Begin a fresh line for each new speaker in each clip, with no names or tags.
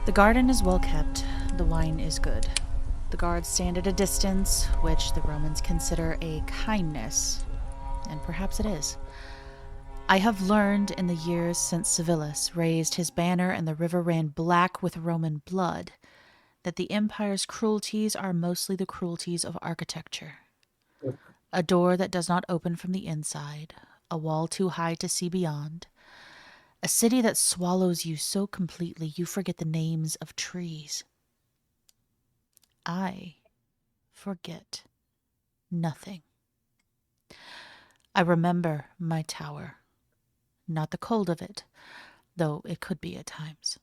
The garden is well kept, the wine is good. The guards stand at a distance, which the Romans consider a kindness, and perhaps it is. I have learned in the years since Civilis raised his banner and the river ran black with Roman blood that the empire's cruelties are mostly the cruelties of architecture. A door that does not open from the inside, a wall too high to see beyond, a city that swallows you so completely you forget the names of trees. I forget nothing. I remember my tower. Not the cold of it, though it could be at times.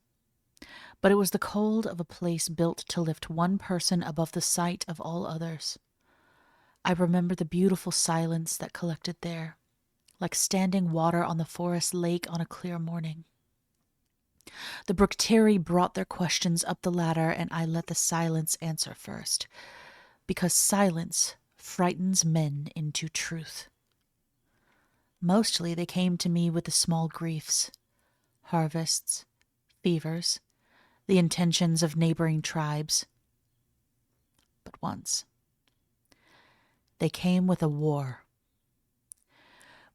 But it was the cold of a place built to lift one person above the sight of all others. I remember the beautiful silence that collected there, like standing water on the forest lake on a clear morning. The Bructeri brought their questions up the ladder, and I let the silence answer first, because silence frightens men into truth. Mostly they came to me with the small griefs, harvests, fevers, the intentions of neighboring tribes. But once, they came with a war.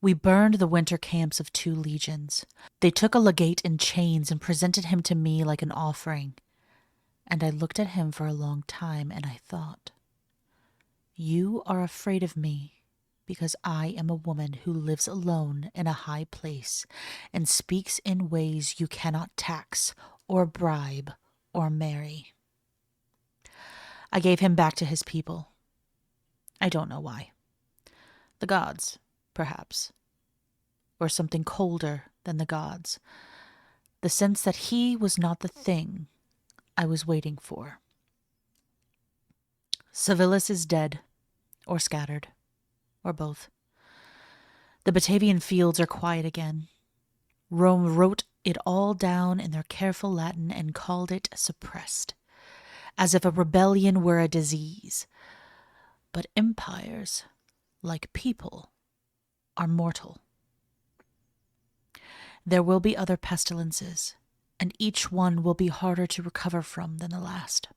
We burned the winter camps of 2 legions. They took a legate in chains and presented him to me like an offering. And I looked at him for a long time, and I thought, you are afraid of me because I am a woman who lives alone in a high place and speaks in ways you cannot tax or bribe or marry. I gave him back to his people. I don't know why. The gods, perhaps. Or something colder than the gods. The sense that he was not the thing I was waiting for. Civilis is dead, or scattered, or both. The Batavian fields are quiet again. Rome wrote it all down in their careful Latin and called it suppressed, as if a rebellion were a disease. But empires, like people, are mortal. There will be other pestilences, and each one will be harder to recover from than the last.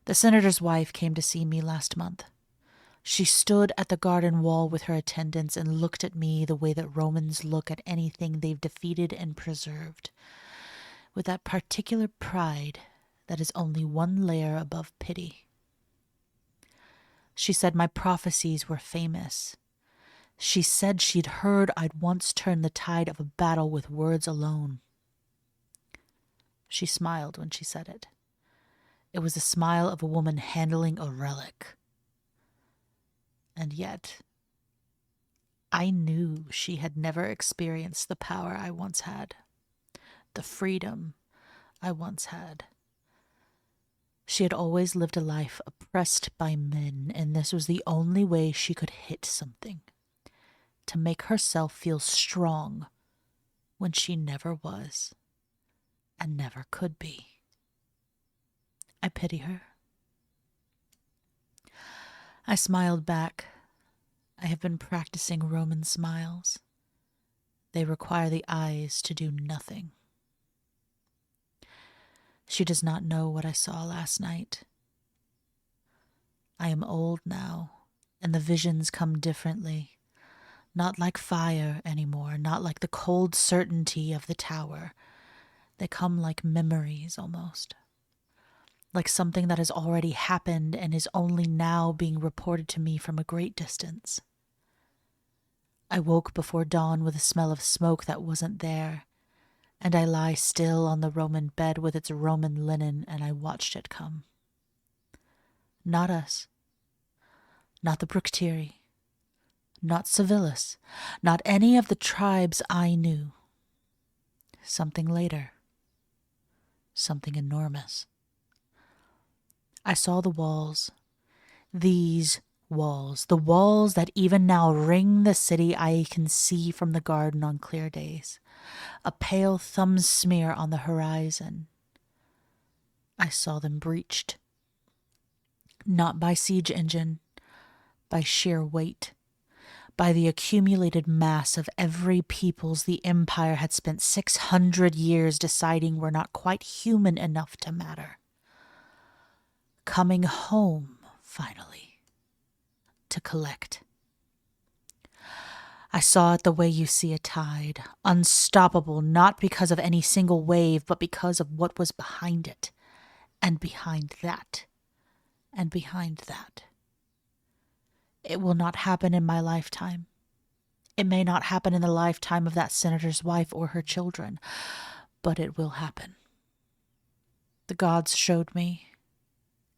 The senator's wife came to see me last month. She stood at the garden wall with her attendants and looked at me the way that Romans look at anything they've defeated and preserved, with that particular pride that is only one layer above pity. She said my prophecies were famous. She said she'd heard I'd once turned the tide of a battle with words alone. She smiled when she said it. It was the smile of a woman handling a relic. And yet, I knew she had never experienced the power I once had, the freedom I once had. She had always lived a life oppressed by men, and this was the only way she could hit something, to make herself feel strong when she never was and never could be. I pity her. I smiled back. I have been practicing Roman smiles. They require the eyes to do nothing. She does not know what I saw last night. I am old now, and the visions come differently. Not like fire anymore, not like the cold certainty of the tower. They come like memories almost. Like something that has already happened and is only now being reported to me from a great distance. I woke before dawn with a smell of smoke that wasn't there, and I lie still on the Roman bed with its Roman linen, and I watched it come. Not us. Not the Bructeri. Not Civilis. Not any of the tribes I knew. Something later. Something enormous. I saw the walls. These walls. The walls that even now ring the city I can see from the garden on clear days. A pale thumb smear on the horizon. I saw them breached. Not by siege engine, by sheer weight, by the accumulated mass of every peoples the Empire had spent 600 years deciding were not quite human enough to matter. Coming home, finally, to collect. I saw it the way you see a tide, unstoppable not because of any single wave, but because of what was behind it, and behind that, and behind that. It will not happen in my lifetime. It may not happen in the lifetime of that senator's wife or her children, but it will happen. The gods showed me,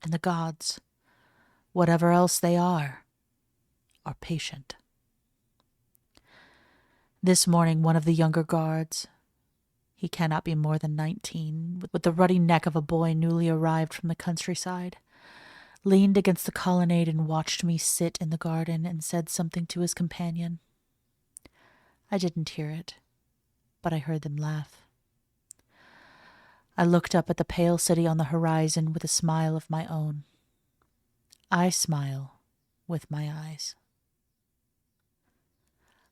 and the gods, whatever else they are patient. This morning, one of the younger guards, he cannot be more than 19, with the ruddy neck of a boy newly arrived from the countryside, leaned against the colonnade and watched me sit in the garden and said something to his companion. I didn't hear it, but I heard them laugh. I looked up at the pale city on the horizon with a smile of my own. I smile with my eyes.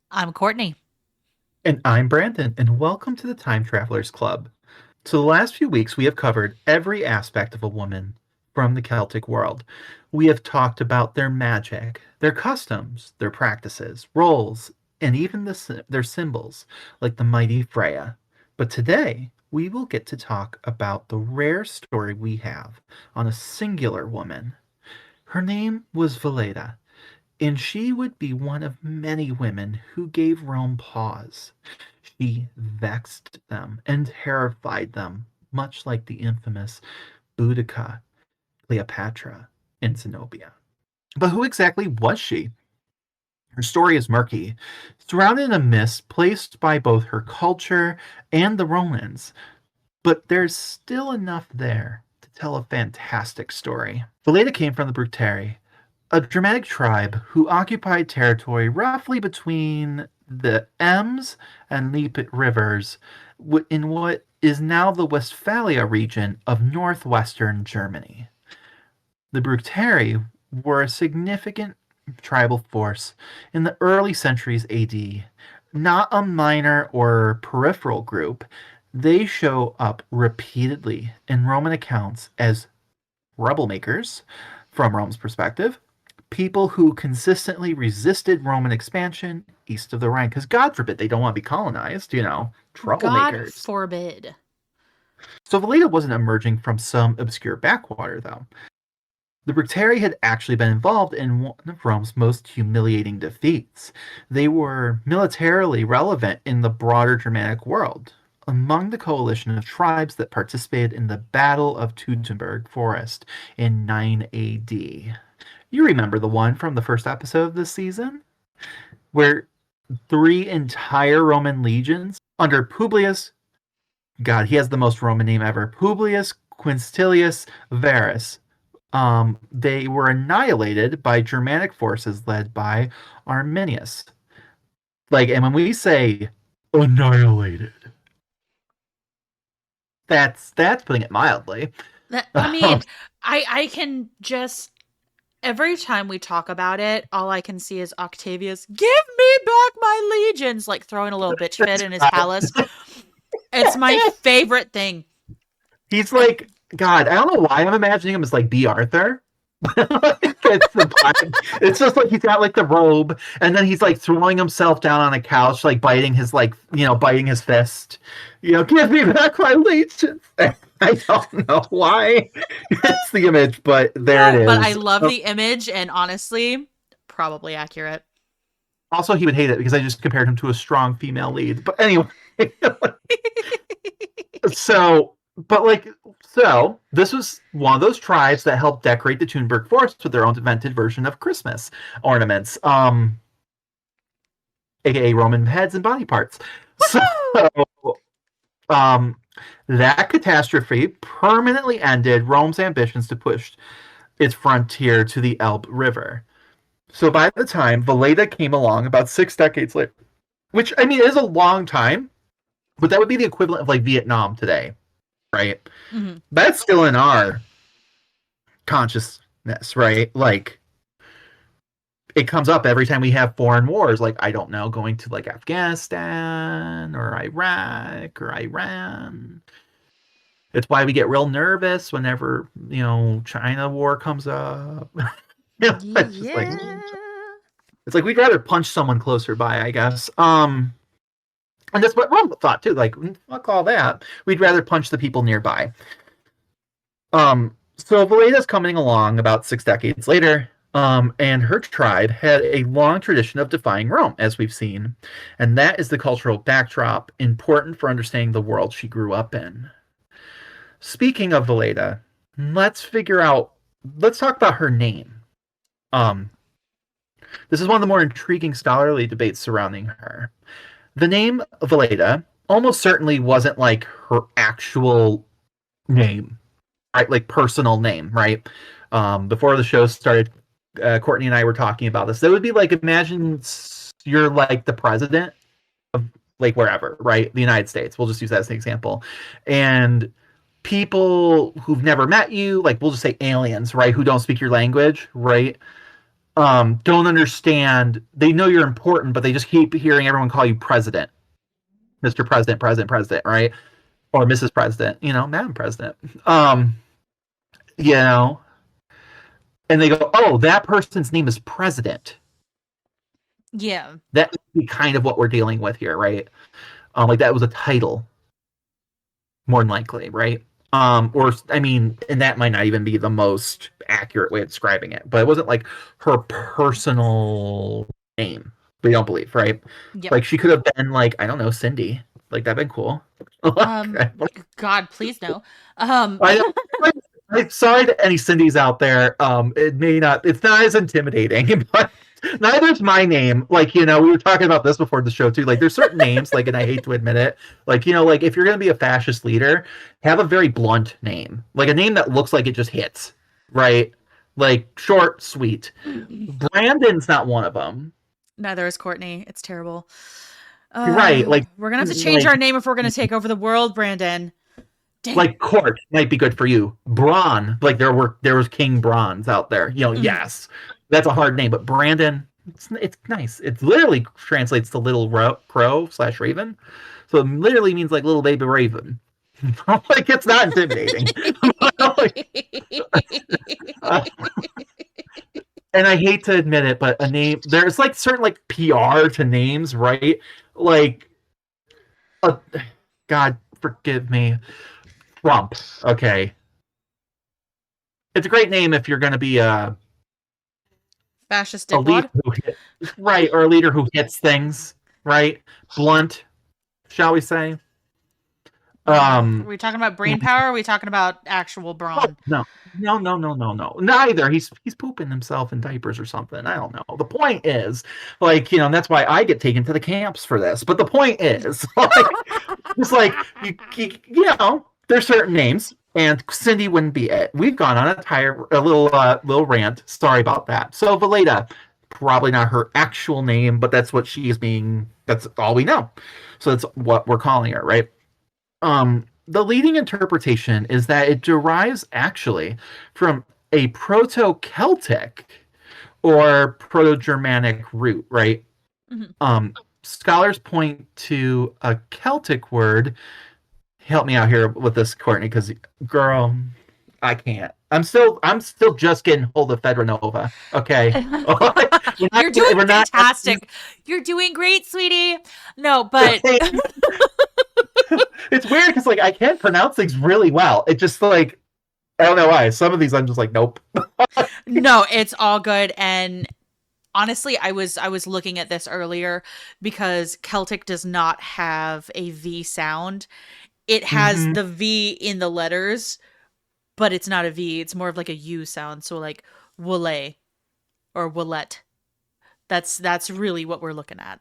I'm Courtney.
And I'm Brandon, and welcome to the Time Travelers Club. So, the last few weeks, we have covered every aspect of a woman from the Celtic world. We have talked about their magic, their customs, their practices, roles, and even their symbols, like the mighty Freya. But today, we will get to talk about the rare story we have on a singular woman. Her name was Veleda, and she would be one of many women who gave Rome pause. She vexed them and terrified them, much like the infamous Boudica, Cleopatra, and Zenobia. But who exactly was she? Her story is murky, surrounded in a mist placed by both her culture and the Romans. But there's still enough there to tell a fantastic story. Veleda came from the Bructeri, a Germanic tribe who occupied territory roughly between the Ems and Lippe rivers in what is now the Westphalia region of northwestern Germany. The Bructeri were a significant tribal force in the early centuries AD, not a minor or peripheral group. They show up repeatedly in Roman accounts as troublemakers, from Rome's perspective, people who consistently resisted Roman expansion east of the Rhine, because God forbid they don't want to be colonized,
God
troublemakers.
forbid.
So Veleda wasn't emerging from some obscure backwater, though. The Bructeri had actually been involved in one of Rome's most humiliating defeats. They were militarily relevant in the broader Germanic world, among the coalition of tribes that participated in the Battle of Teutoburg Forest in 9 AD. You remember the one from the first episode of this season? Where 3 entire Roman legions under Publius, God, he has the most Roman name ever, Publius Quinctilius Varus, they were annihilated by Germanic forces led by Arminius. And when we say annihilated, that's putting it mildly.
I can just, every time we talk about it, all I can see is Octavius, give me back my legions, like throwing a little bitch fit in his palace. It's my favorite thing.
He's like, God, I don't know why I'm imagining him as like B. Arthur. It's just like he's got like the robe, and then he's like throwing himself down on a couch, like biting his fist. Give me back my legions. I don't know why it's the image, but there it is.
But I love the image, and honestly, probably accurate.
Also, he would hate it because I just compared him to a strong female lead. But anyway, so this was one of those tribes that helped decorate the Teutoburg Forest with their own invented version of Christmas ornaments, aka Roman heads and body parts. So, that catastrophe permanently ended Rome's ambitions to push its frontier to the Elbe River. So by the time Veleda came along, about 6 decades later, which, I mean, is a long time, but that would be the equivalent of like Vietnam today, right?
Mm-hmm.
That's still in our consciousness, right? Like, it comes up every time we have foreign wars. Like, I don't know, going to like Afghanistan or Iraq or Iran. It's why we get real nervous whenever, China war comes up. It's just like
Yeah.
we'd rather punch someone closer by, I guess. And that's what Rum thought too. Like, fuck all that. We'd rather punch the people nearby. So Veleda's coming along about 6 decades later, and her tribe had a long tradition of defying Rome, as we've seen, and that is the cultural backdrop important for understanding the world she grew up in. Speaking of Veleda, let's talk about her name. Um, this is one of the more intriguing scholarly debates surrounding her. The name Veleda almost certainly wasn't like her actual name, right? Like personal name, right? Before the show started, Courtney and I were talking about this. That would be like, imagine you're like the president of like wherever, right? The United States. We'll just use that as an example. And people who've never met you, like we'll just say aliens, right? Who don't speak your language, right? Don't understand. They know you're important, but they just keep hearing everyone call you president, Mr. President, President, right? Or Mrs. President, Madam President. You know, and they go, oh, that person's name is President.
Yeah.
That would be kind of what we're dealing with here, right? Like that was a title, more than likely, right? Or I mean, and that might not even be the most accurate way of describing it, but it wasn't like her personal name. We don't believe, right?
Yep.
Like she could have been like, I don't know, Cindy. Like that'd been cool.
God, please no.
I I'm sorry to any Cindy's out there. It's not as intimidating, but neither's my name. Like, we were talking about this before the show too. Like, there's certain names, like, and I hate to admit it, like, like if you're gonna be a fascist leader, have a very blunt name, like a name that looks like it just hits, right? Like short, sweet. Brandon's not one of them.
Neither is Courtney. It's terrible.
Right? Like
we're gonna have to change our name if we're gonna take over the world, Brandon. Dang.
Like Court might be good for you. Braun, like there was King Bronze out there. Yes, that's a hard name, but Brandon, it's nice. It literally translates to little crow / raven, so it literally means like little baby raven. Like it's not intimidating. And I hate to admit it, but a name, there's like certain like PR to names, right? Like, God forgive me. Trump. Okay. It's a great name if you're going to be a
fascist
leader right, or a leader who hits things, right? Blunt, shall we say?
Are we talking about brain power? Or are we talking about actual brawn?
No. Neither. He's pooping himself in diapers or something. I don't know. The point is, like, and that's why I get taken to the camps for this. But the point is, like, it's like there's certain names, and Cindy wouldn't be it. We've gone on a little rant. Sorry about that. So Veleda, probably not her actual name, but that's what she is being. That's all we know. So that's what we're calling her, right? The leading interpretation is that it derives actually from a Proto-Celtic or Proto-Germanic root, right? Mm-hmm. Scholars point to a Celtic word. Help me out here with this, Courtney, because girl, I can't. I'm still just getting hold of Fedra Nova. Okay,
you're doing fantastic. You're doing great, sweetie. No, but
it's weird because like I can't pronounce things really well. It just like I don't know why. Some of these I'm just like nope.
No, it's all good. And honestly, I was looking at this earlier because Celtic does not have a V sound. It has the V in the letters, but it's not a V. It's more of like a U sound. So like Wole or Wolette. That's really what we're looking at.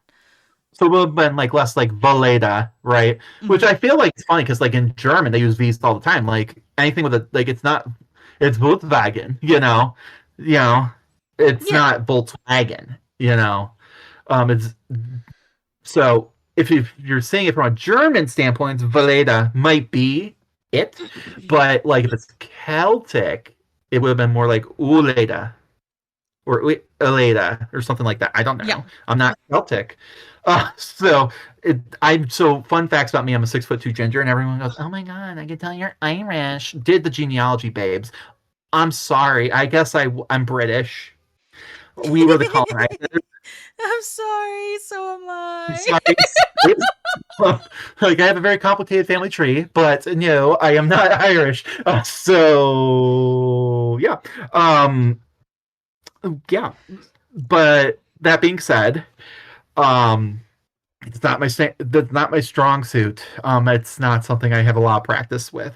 So it would have been like less like Veleda, right? Mm-hmm. Which I feel like it's funny because like in German they use V's all the time. Like anything with it's Volkswagen, it's not Volkswagen, it's so if you're saying it from a German standpoint, Veleda might be it, but like if it's Celtic, it would have been more like Uleda or wait, Veleda or something like that. I don't
Yeah.
know. I'm not Celtic. So fun facts about me. I'm a 6'2" ginger, and everyone goes, "Oh my god, I can tell you're Irish." Did the genealogy, babes? I'm sorry. I guess I'm British. We were the colonizers.
I'm sorry, so am
I'm
I.
sorry. Like I have a very complicated family tree, but no, I am not Irish. So yeah, um, yeah. But that being said, um, that's not my strong suit. It's not something I have a lot of practice with.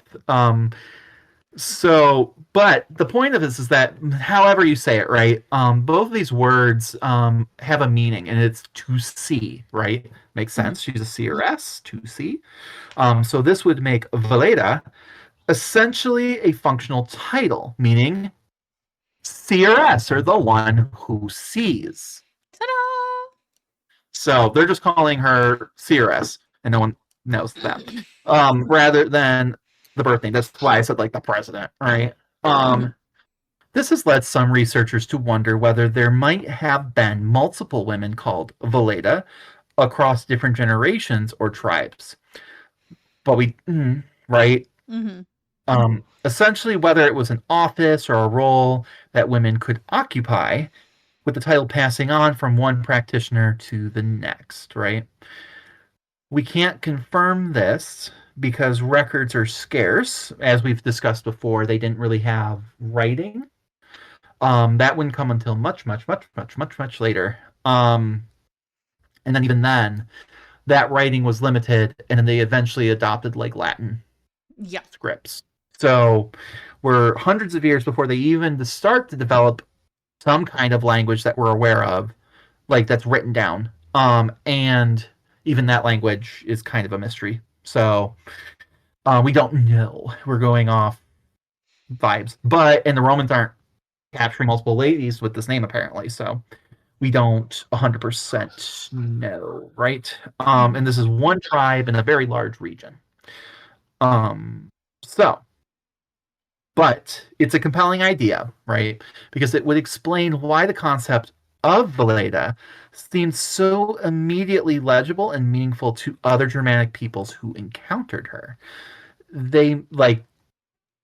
But the point of this is that, however you say it, right? Both of these words have a meaning, and it's to see, right? Makes
Mhm.
sense. She's a seeress, to see. So this would make Veleda essentially a functional title, meaning seeress, or the one who sees.
Ta-da!
So they're just calling her seeress, and no one knows that. Rather than the birth name. That's why I said like the president, right?
Mhm.
Um, This has led some researchers to wonder whether there might have been multiple women called Veleda across different generations or tribes. But right?
Mhm.
Essentially, whether it was an office or a role that women could occupy, with the title passing on from one practitioner to the next, right? We can't confirm this because records are scarce. As we've discussed before, they didn't really have writing. That wouldn't come until much later. And then even then, that writing was limited, and then they eventually adopted like Latin
Yeah.
scripts. So we're hundreds of years before they even start to develop some kind of language that we're aware of, like that's written down. And even that language is kind of a mystery. So we don't know. We're going off vibes, and the Romans aren't capturing multiple ladies with this name apparently. So we don't 100% know, right?
Mhm.
And this is one tribe in a very large region. Um, so, but it's a compelling idea, right? Because it would explain why the concept of Veleda seemed so immediately legible and meaningful to other Germanic peoples who encountered her. They like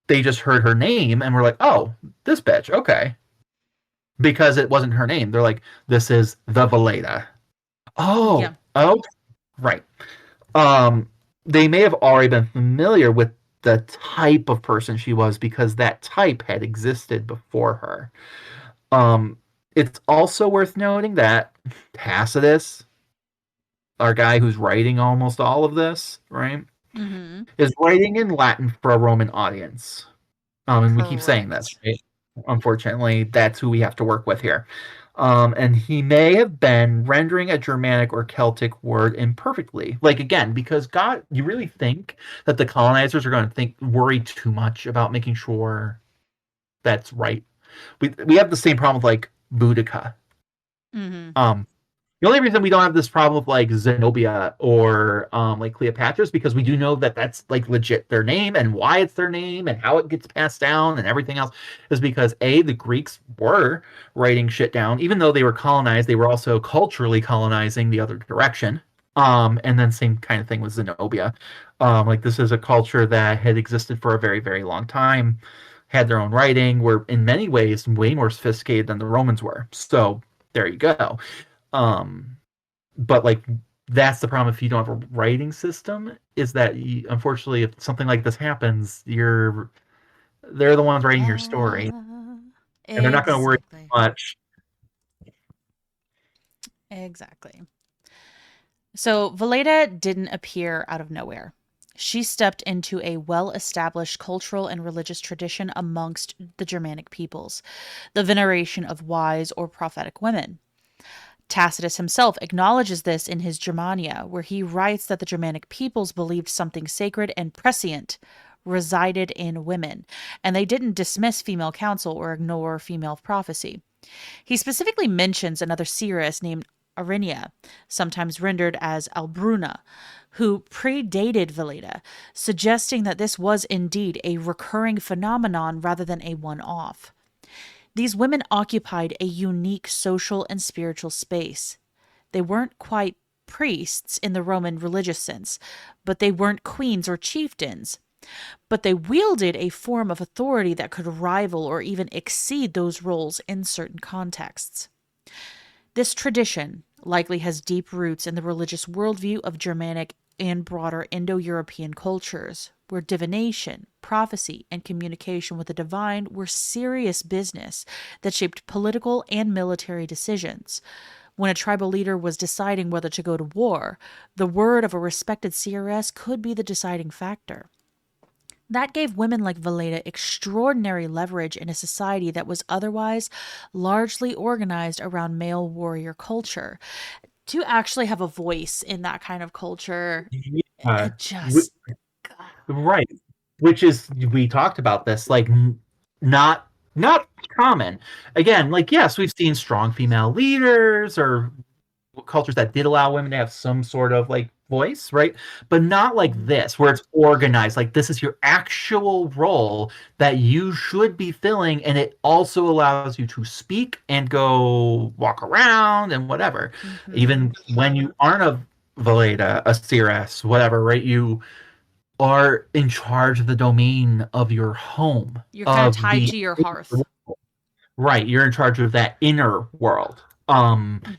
they just heard her name and were like, "Oh, this bitch, okay," because it wasn't her name. They're like, "This is the Veleda."
Yeah.
Oh, right. Um, they may have already been familiar with the type of person she was because that type had existed before her. Um, it's also worth noting that Tacitus, our guy who's writing almost all of this, right,
Mhm.
is writing in Latin for a Roman audience. And we keep saying this,
Correct.
right? Unfortunately, that's who we have to work with here. And he may have been rendering a Germanic or Celtic word imperfectly. Like again, because God, you really think that the colonizers are going to worry too much about making sure that's right? We have the same problem with like Boudica.
Mhm.
Um, the only reason we don't have this problem with like Zenobia or like Cleopatra is because we do know that that's like legit their name, and why it's their name and how it gets passed down and everything else is because the Greeks were writing shit down. Even though they were colonized, they were also culturally colonizing the other direction. And then same kind of thing with Zenobia. Like this is a culture that had existed for a very, very long time, had their own writing, were in many ways way more sophisticated than the Romans were. So there you go. Um, but like that's the problem if you don't have a writing system is that unfortunately if something like this happens, they're the ones writing your story,
Yeah.
and they're not going to worry
Exactly.
much.
Exactly. So Veleda didn't appear out of nowhere. She stepped into a well established cultural and religious tradition amongst the Germanic peoples, the veneration of wise or prophetic women. Tacitus himself acknowledges this in his Germania, where he writes that the Germanic peoples believed something sacred and prescient resided in women, and they didn't dismiss female counsel or ignore female prophecy. He specifically mentions another seeress named Arinia, sometimes rendered as Albruna, who predated Veleda, suggesting that this was indeed a recurring phenomenon rather than a one off. These women occupied a unique social and spiritual space. They weren't quite priests in the Roman religious sense, but they weren't queens or chieftains. But they wielded a form of authority that could rival or even exceed those roles in certain contexts. This tradition likely has deep roots in the religious worldview of Germanic and broader Indo European cultures, where divination, prophecy, and communication with the divine were serious business that shaped political and military decisions. When a tribal leader was deciding whether to go to war, the word of a respected CRS could be the deciding factor. That gave women like Veleda extraordinary leverage in a society that was otherwise largely organized around male warrior culture. To actually have a voice in that kind of culture,
Uh,
it
w-
just.
right. Which is, we talked about this, like, not not common. Again, like, yes, we've seen strong female leaders or cultures that did allow women to have some sort of like voice, right? But not like
Mhm.
this, where it's organized. Like, this is your actual role that you should be filling, and it also allows you to speak and go walk around and whatever.
Mhm.
Even when you aren't a Veleda, a CRS, whatever, right? You are in charge of the domain of your home,
You're kind of
of
tied
the
to your hearth.
right. You're in charge of that inner world.
Mhm.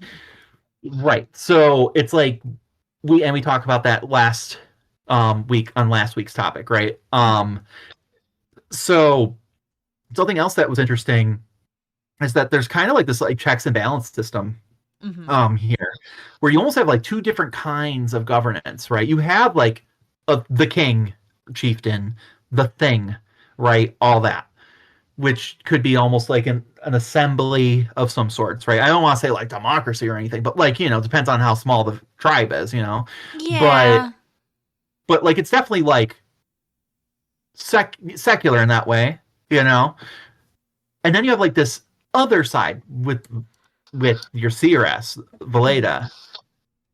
Right. So it's like we talked about that last week on last week's topic, right?
Mhm.
So something else that was interesting is that there's kind of like this like checks and balance system
Mhm.
here where you almost have like two different kinds of governance, right? You have like the king, chieftain, the thing, right? All that, which could be almost like an assembly of some sorts, right? I don't want to say like democracy or anything, but like, depends on how small the tribe is. But
Yeah.
like it's definitely like secular in that way, you know. And then you have like this other side with your CRS
Mhm.
Veleda,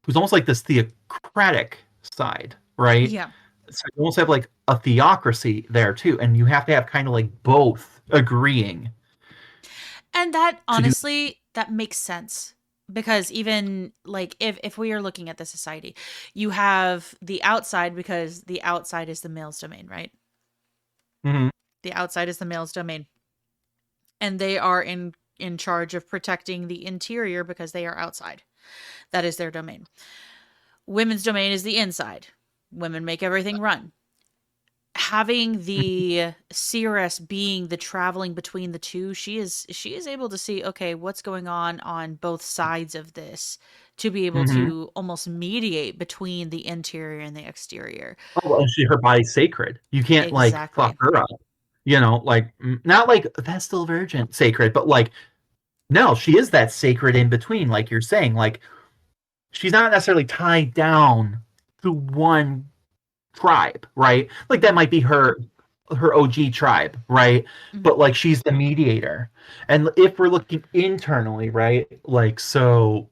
who's almost like this theocratic side, right?
Yeah.
So you almost have like a theocracy there too, and you have to have kind of like both agreeing
And that
to do.
honestly, that makes sense. Because even like if we are looking at the society, you have the outside because the outside is the male's domain, right?
Mhm.
The outside is the male's domain. And they are in charge of protecting the interior because they are outside. That is their domain. Women's domain is the inside. Women make everything run. Having the CRS being the traveling between the two, she is able to see, okay, what's going on both sides of this, to be able
Mhm.
to almost mediate between the interior and the exterior.
Oh, and her body's sacred. You can't like fuck
Exactly.
her up. Like not like Vestal Virgin sacred, but like no, she is that sacred in between, like you're saying. Like she's not necessarily tied down to one tribe, right? Like that
Hmm.
might be her OG tribe, right?
Hmm.
But like she's the mediator. And if we're looking internally, right? Like so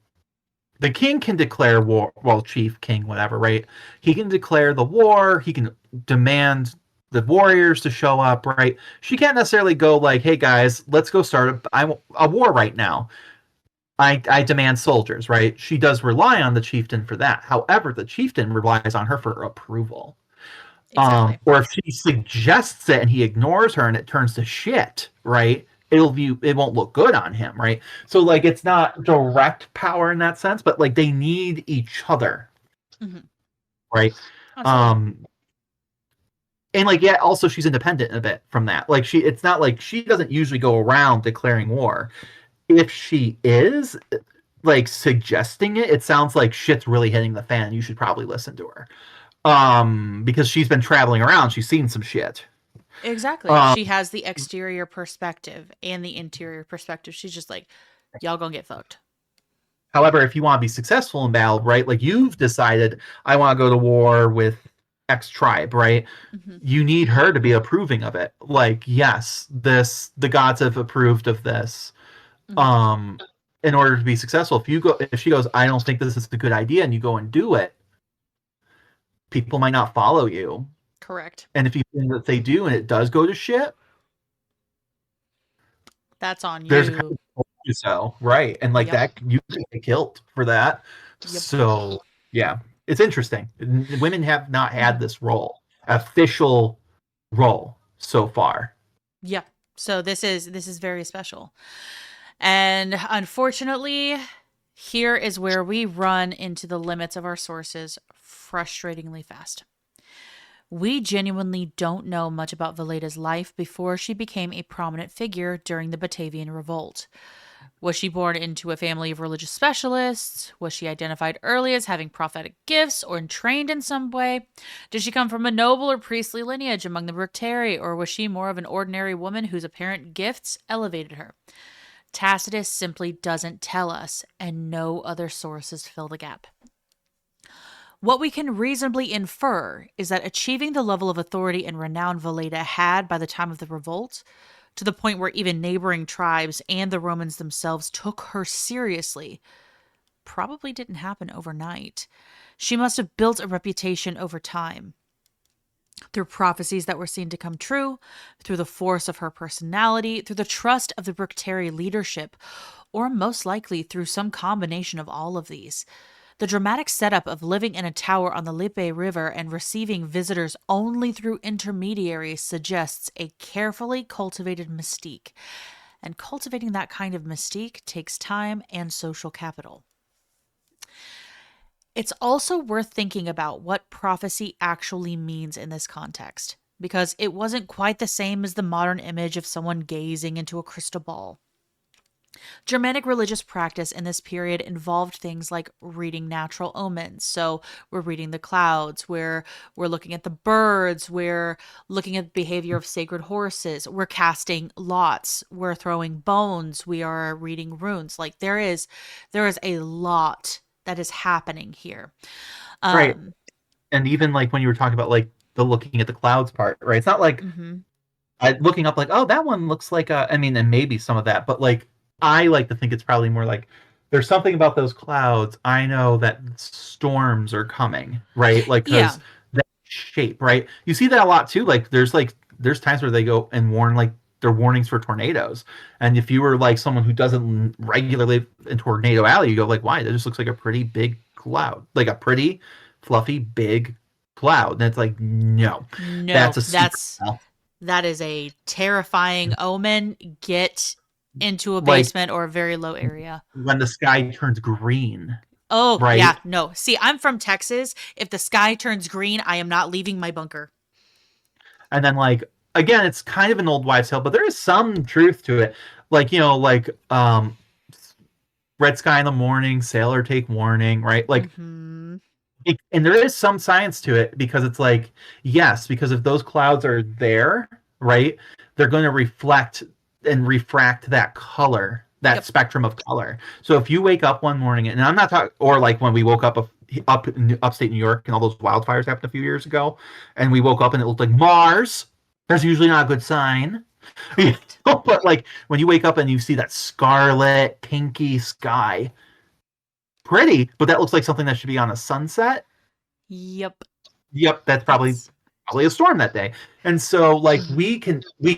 the king can declare war, well, chief, king, whatever, right? He can declare the war, he can demand the warriors to show up, right? She can't necessarily go like, hey guys, let's go start a war right now. I demand soldiers, right? She does rely on the chieftain for that. However, the chieftain relies on her for approval.
Exactly.
Or if she suggests it and he ignores her and it turns to shit, right? It won't look good on him, right? So like it's not direct power in that sense, but like they need each other,
Hmm.
right?
Absolutely.
Um and like yeah, also she's independent a bit from that. Like it's not like she doesn't usually go around declaring war. If she is like suggesting it, it sounds like shit's really hitting the fan. You should probably listen to her. Because she's been traveling around, she's seen some shit.
Exactly.
Um
She has the exterior perspective and the interior perspective. She's just like, y'all gonna get fucked.
However, if you want to be successful in battle, right? Like you've decided, I want to go to war with X tribe, right?
Hmm.
You need her to be approving of it. Like, yes, the gods have approved of this.
Hmm.
Um, in order to be successful, if she goes, I don't think this is a good idea, and you go and do it, people might not follow you.
Correct.
And if you think that they do, and it does go to shit,
That's on
There's a kind
you.
of so right, and like
Yep.
that you could get killed for that.
Yep.
So yeah, it's interesting. Women have not had
Mhm.
this role, official role so far.
Yeah. So this is very special. And unfortunately, here is where we run into the limits of our sources frustratingly fast. We genuinely don't know much about Veleda's life before she became a prominent figure during the Batavian Revolt. Was she born into a family of religious specialists? Was she identified early as having prophetic gifts or trained in some way? Did she come from a noble or priestly lineage among the Bructeri, or was she more of an ordinary woman whose apparent gifts elevated her? Tacitus simply doesn't tell us, and no other sources fill the gap. What we can reasonably infer is that achieving the level of authority and renown Veleda had by the time of the revolt, to the point where even neighboring tribes and the Romans themselves took her seriously, probably didn't happen overnight. She must have built a reputation over time. Through prophecies that were seen to come true, through the force of her personality, through the trust of the Bructeri leadership, or most likely through some combination of all of these. The dramatic setup of living in a tower on the Lippe River and receiving visitors only through intermediaries suggests a carefully cultivated mystique. And cultivating that kind of mystique takes time and social capital. It's also worth thinking about what prophecy actually means in this context, because it wasn't quite the same as the modern image of someone gazing into a crystal ball. Germanic religious practice in this period involved things like reading natural omens. So we're reading the clouds, we're looking at the birds, we're looking at the behavior of sacred horses, we're casting lots, we're throwing bones, we are reading runes. Like there is a lot that is happening here.
Right.
Um
And even like when you were talking about like the looking at the clouds part, right? It's not like
mhm.
looking up like, oh, that one looks like a. I mean, and maybe some of that, but like I like to think it's probably more like there's something about those clouds. I know that storms are coming, right? Like
Yeah.
because that shape, right? You see that a lot too. Like there's times where they go and warn like they're warnings for tornadoes, and if you were like someone who doesn't regularly live in Tornado Alley, you go like, why? That just looks like a pretty big cloud, like a pretty fluffy big cloud. And it's like, no,
No,
that's a secret.
that is a terrifying omen. Get into a
Like
basement or a very low area.
when the sky turns green,
Oh, yeah,
right?
no. See, I'm from Texas. If the sky turns green, I am not leaving my bunker.
And then like again, it's kind of an old wives' tale, but there is some truth to it. Like red sky in the morning, sailor take warning, right? Like
Mhm.
and there is some science to it because it's like yes, because if those clouds are there, right, they're going to reflect and refract that color, that
Yep.
spectrum of color. So if you wake up one morning, and I'm not talking, or like when we woke up in upstate New York and all those wildfires happened a few years ago, and we woke up and it looked like Mars. That's usually not a good sign.
Correct.
But like when you wake up and you see that scarlet pinky sky, pretty, but that looks like something that should be on a sunset.
Yep.
Yep, that's probably
It's
probably a storm that day. And so like
mhm.
we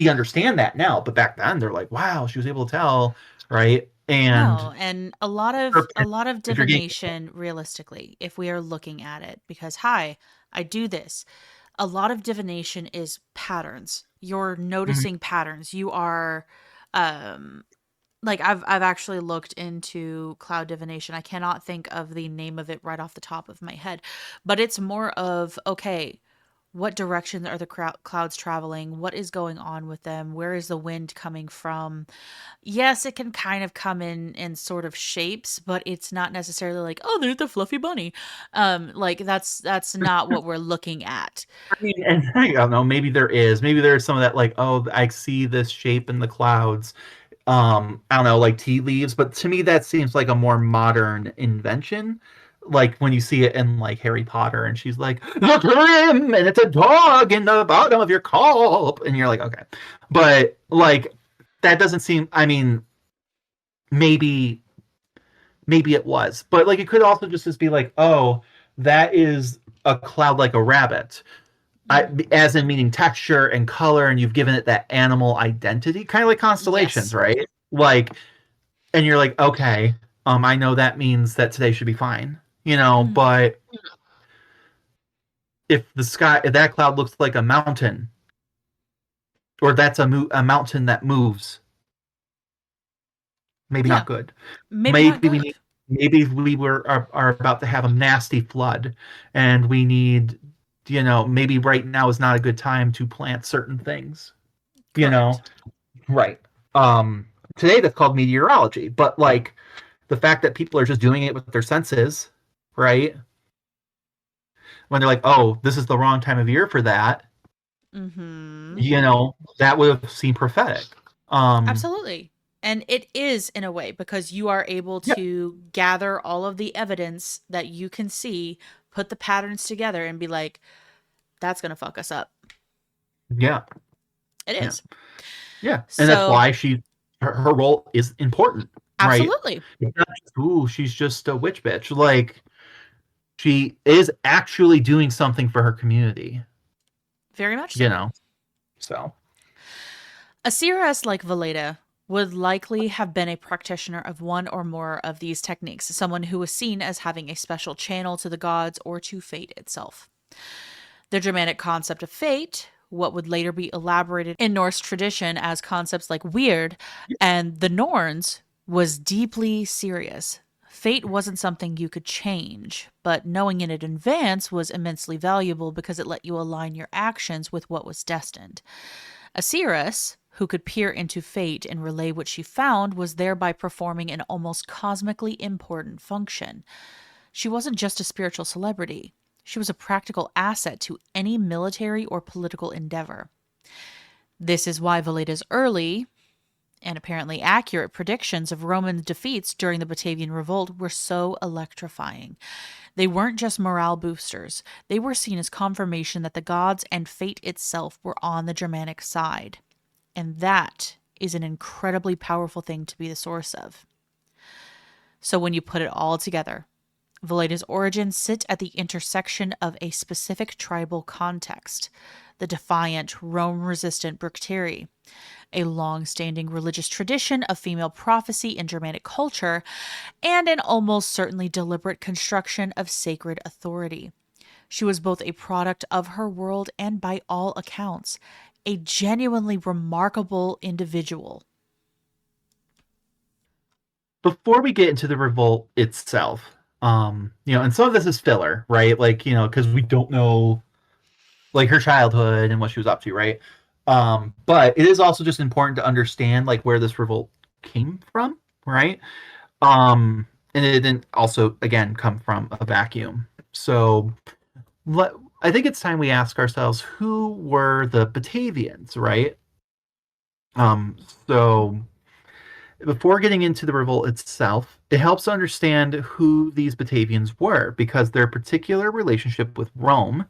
understand that now, but back then they're like, wow, she was able to tell, right? And
No, and a lot of
if you're getting
divination realistically, if we are looking at it, because hi, I do this. A lot of divination is patterns. You're
Mhm.
noticing patterns. You are um like I've actually looked into cloud divination. I cannot think of the name of it right off the top of my head, but it's more of okay, what direction are the clouds traveling? What is going on with them? Where is the wind coming from? Yes, it can kind of come in sort of shapes, but it's not necessarily like, oh, there's the fluffy bunny. Like that's not what we're looking at.
I mean, and I don't know, maybe there is some of that like, oh, I see this shape in the clouds. I don't know, like tea leaves, but to me that seems like a more modern invention. Like when you see it in like Harry Potter and she's like, the grim and it's a dog in the bottom of your cup and you're like, okay. But like that doesn't seem, I mean, maybe it was. But like it could also just be like, oh, that is a cloud like a rabbit. as in meaning texture and color, and you've given it that animal identity, kind of like constellations,
Yes.
right? Like, and you're like, okay, I know that means that today should be fine, but if that cloud looks like a mountain, or that's a mountain that moves, maybe
Yeah.
not good.
Maybe not
Maybe we
good.
need, maybe we are about to have a nasty flood, and we need, maybe right now is not a good time to plant certain things, you know.
Correct.
Right. Um, Today that's called meteorology, but like the fact that people are just doing it with their senses, right? When they're like, "Oh, this is the wrong time of year for that,"
Mm-hmm.
that would have seemed prophetic. Um,
Absolutely. And it is in a way because you are able
yeah,
to gather all of the evidence that you can see, put the patterns together, and be like, that's going to fuck us up.
yeah,
It
yeah,
is.
yeah, and that's
So,
why her role is important, right?
absolutely.
It's not just, ooh, she's just a witch bitch. Like she is actually doing something for her community,
Very much
you
so.
know. So
A seeress like Veleda would likely have been a practitioner of one or more of these techniques, someone who was seen as having a special channel to the gods or to fate itself. The Germanic concept of fate, what would later be elaborated in Norse tradition as concepts like weird, and the Norns, was deeply serious. Fate wasn't something you could change, but knowing it in advance was immensely valuable because it let you align your actions with what was destined. A seeress, who could peer into fate and relay what she found, was thereby performing an almost cosmically important function. She wasn't just a spiritual celebrity, she was a practical asset to any military or political endeavor. This is why Veleda's early and apparently accurate predictions of Roman defeats during the Batavian Revolt were so electrifying. They weren't just morale boosters, they were seen as confirmation that the gods and fate itself were on the Germanic side. And that is an incredibly powerful thing to be the source of. So when you put it all together, Veleda's origins sit at the intersection of a specific tribal context, the defiant, Rome resistant Bructeri, a long standing religious tradition of female prophecy in Germanic culture, and an almost certainly deliberate construction of sacred authority. She was both a product of her world and, by all accounts, a genuinely remarkable individual.
before we get into the revolt itself, and some of this is filler, right? Like, because we don't know like her childhood and what she was up to, right? But it is also just important to understand like where this revolt came from, right? And it didn't also again come from a vacuum. So let, I think it's time we ask ourselves who were the Batavians, right? Um, so before getting into the revolt itself, it helps to understand who these Batavians were because their particular relationship with Rome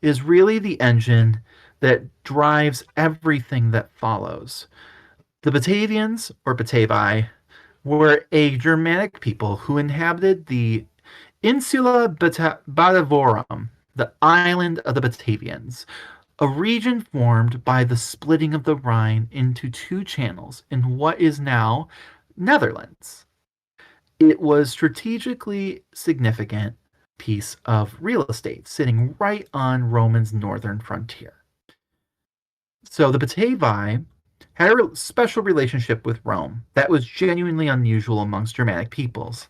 is really the engine that drives everything that follows. The Batavians, or Batavi, were a Germanic people who inhabited the Insula Batavorum, the island of the Batavians, a region formed by the splitting of the Rhine into two channels in what is now Netherlands. It was strategically significant piece of real estate sitting right on Roman's northern frontier. So the Batavi had a special relationship with Rome that was genuinely unusual amongst Germanic peoples.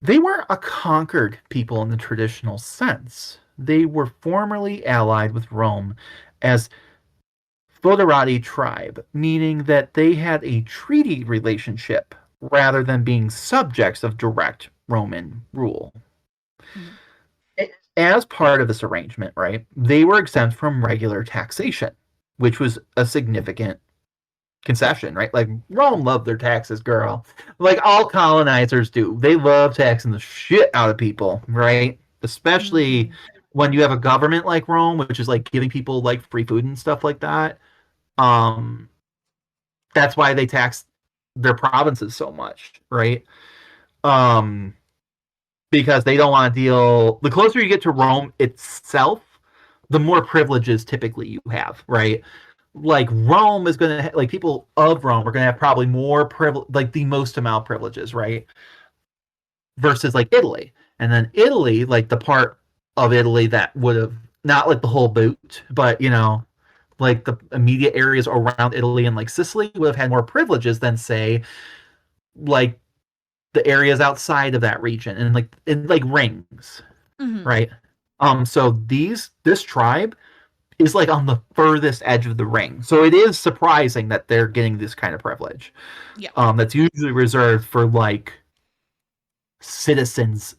They weren't a conquered people in the traditional sense. They were formerly allied with Rome as Foderati tribe, meaning that they had a treaty relationship rather than being subjects of direct Roman rule.
Mhm.
As part of this arrangement, right, they were exempt from regular taxation, which was a significant concession, right? Like Rome loved their taxes, girl. Like all colonizers do. They love taxing the shit out of people, right? Especially
Mhm.
when you have a government like Rome, which is like giving people like free food and stuff like that. Um, that's why they tax their provinces so much, right? Um, because they don't want to deal. The closer you get to Rome itself, the more privileges typically you have, right? Like Rome is going to like people of Rome are going to have probably more privilege, like the most amount of privileges, right? Versus like Italy, and then Italy, like the part of Italy that would have not like the whole boot, but like the immediate areas around Italy and like Sicily would have had more privileges than say like the areas outside of that region and like in like rings,
Hmm.
right? So this tribe is like on the furthest edge of the ring. So it is surprising that they're getting this kind of privilege.
Yeah.
That's usually reserved for like citizens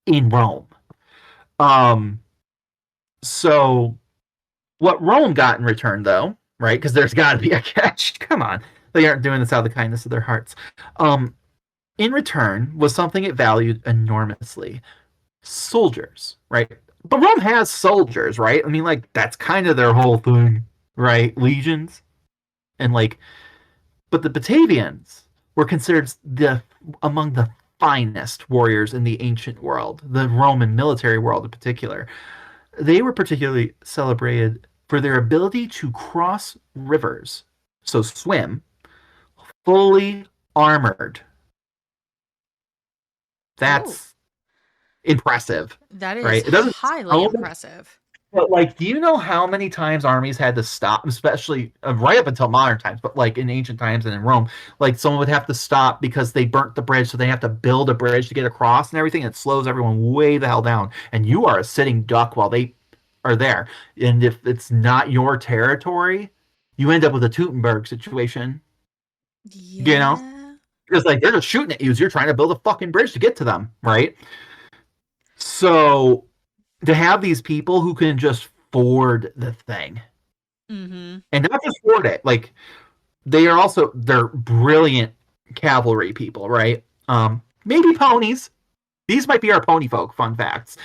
in Rome. Um, so what Rome got in return, though, right? Because there's got to be a catch. Come on, they aren't doing this out of the kindness of their hearts. Um, in return was something it valued enormously: soldiers, right? But Rome has soldiers, right? I mean, like that's kind of their whole thing, right? Legions and like, but the Batavians were considered the among the finest warriors in the ancient world, the Roman military world in particular. They were particularly celebrated for their ability to cross rivers, so swim, fully armored.
Oh,
That's impressive,
that is
right? It doesn't
highly
sound,
impressive.
but like, do you know how many times armies had to stop, especially right up until modern times, but like in ancient times and in Rome, like someone would have to stop because they burnt the bridge, so they have to build a bridge to get across and everything. And it slows everyone way the hell down, and you are a sitting duck while they are there. And if it's not your territory, you end up with a Teutonberg situation, you know,
Yeah.
because like they're just shooting at you as you're trying to build a fucking bridge to get to them, right? So to have these people who can just ford the thing
Hmm.
and not just ford it, like they're brilliant cavalry people, right? Maybe ponies. These might be our pony folk fun facts.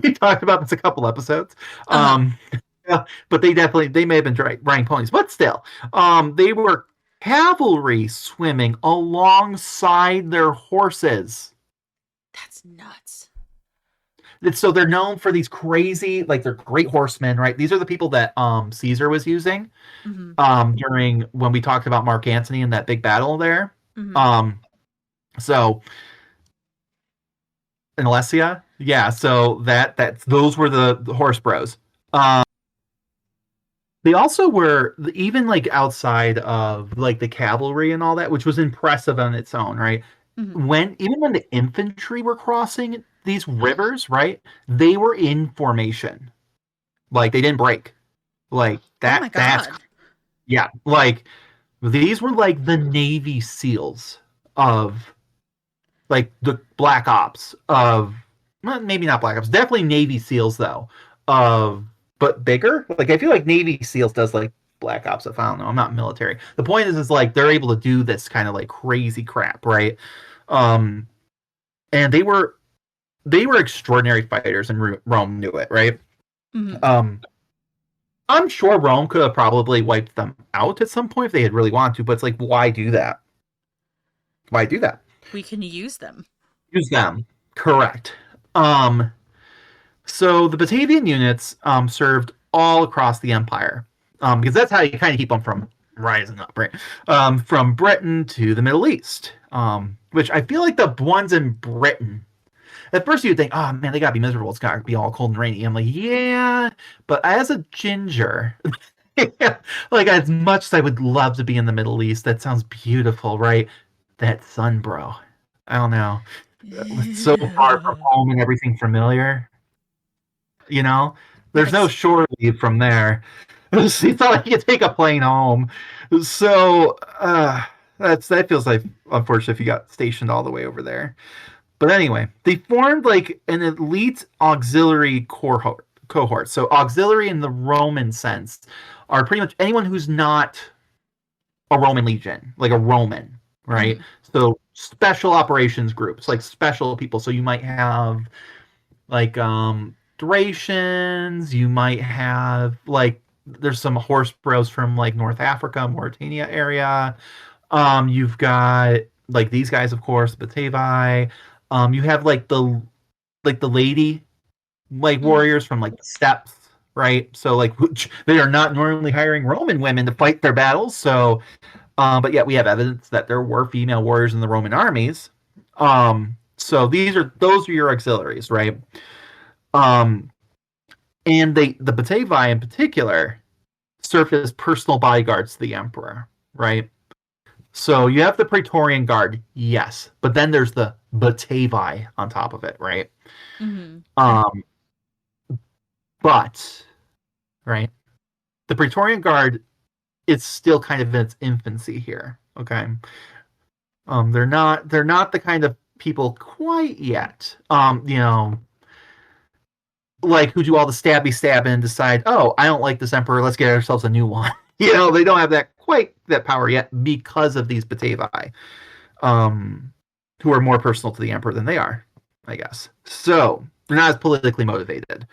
We talked about this a couple episodes.
Uh-huh.
Um, yeah, but they may have been riding ponies, but still, they were cavalry swimming alongside their horses.
That's nuts.
So they're known for these crazy, like they're great horsemen, right? These are the people that Caesar was using
Hmm.
during when we talked about Mark Antony and that big battle there.
Hmm.
Um, so in Alessia, yeah. So that's those were the horse bros. Um, they also were even like outside of like the cavalry and all that, which was impressive on its own, right?
Hmm.
When the infantry were crossing these rivers, right, they were in formation, like they didn't break, like
Oh my
that's
God.
yeah, like these were like the Navy SEALs of like the Black Ops of, well, maybe not Black Ops, definitely Navy SEALs though, of but bigger. Like I feel like Navy SEALs does like Black Ops. If I don't know, I'm not military. The point is like they're able to do this kind of like crazy crap, right? Um, and they were extraordinary fighters, and Rome knew it, right?
Hmm.
Um, I'm sure Rome could have probably wiped them out at some point if they had really wanted to, but it's like, why do that? Why do that?
We can use them.
Use them. Correct. Um, So the Batavian units served all across the empire, because that's how you kind of keep them from rising up, right? From Britain to the Middle East, which I feel like the ones in Britain. At first, you'd think, "Oh man, they gotta be miserable. It's gotta be all cold and rainy." I'm like, "Yeah," but as a ginger, like as much as I would love to be in the Middle East, that sounds beautiful, right? That sun, bro. I don't know. It's so far from home and everything familiar. You know, there's no
Yes.
shore leave from there. It's not like you take a plane home. So that feels like unfortunate if you got stationed all the way over there. But anyway, they formed like an elite auxiliary cohort. So auxiliary in the Roman sense are pretty much anyone who's not a Roman legion, like a Roman, right?
Hmm.
So special operations groups, like special people. So you might have like Thracians, you might have like there's some horse bros from like North Africa, Mauritania area. You've got like these guys, of course, Batavi. You have like the lady like
Hmm.
warriors from like the steppes. right? So like they are not normally hiring Roman women to fight their battles. So, but yet we have evidence that there were female warriors in the Roman armies. So those are your auxiliaries, right? Um, and the Batavi in particular served as personal bodyguards to the emperor, right? So you have the Praetorian Guard, yes, but then there's the Batavi on top of it, right?
Mm-hmm.
Um, but right, the Praetorian Guard is still kind of in its infancy here. Okay, they're not the kind of people quite yet. Like who do all the stabby stabbing and decide, oh, I don't like this emperor, let's get ourselves a new one. They don't have that quite that power yet because of these Batavi, who are more personal to the emperor than they are, I guess. So they're not as politically motivated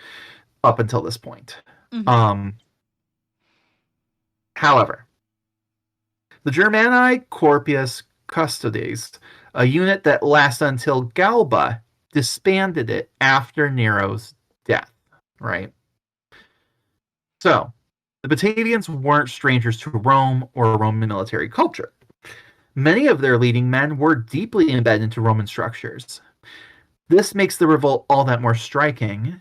up until this point.
Mm-hmm.
Um, However, the Germanic Corpus Custodes, a unit that lasted until Galba, disbanded it after Nero's death, right? So, the Batavians weren't strangers to Rome or Roman military culture. Many of their leading men were deeply embedded into Roman structures. This makes the revolt all that more striking,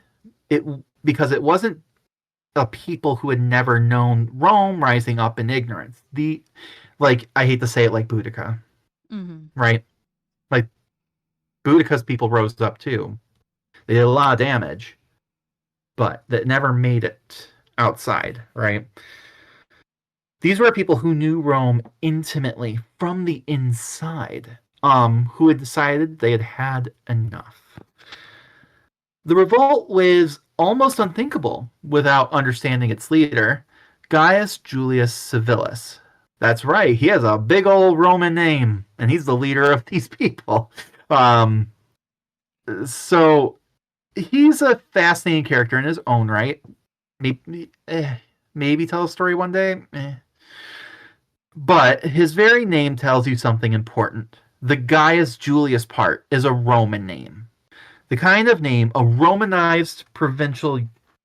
because it wasn't a people who had never known Rome rising up in ignorance. I hate to say it, like Boudica,
Mm-hmm.
right? Like Boudica's people rose up too. They did a lot of damage, but that never made it outside, right? These were people who knew Rome intimately from the inside, who had decided they had had enough. The revolt was almost unthinkable without understanding its leader, Gaius Julius Civilis. That's right, he has a big old Roman name, and he's the leader of these people. So he's a fascinating character in his own right. Maybe tell a story one day. But his very name tells you something important. The Gaius Julius part is a Roman name. The kind of name a Romanized provincial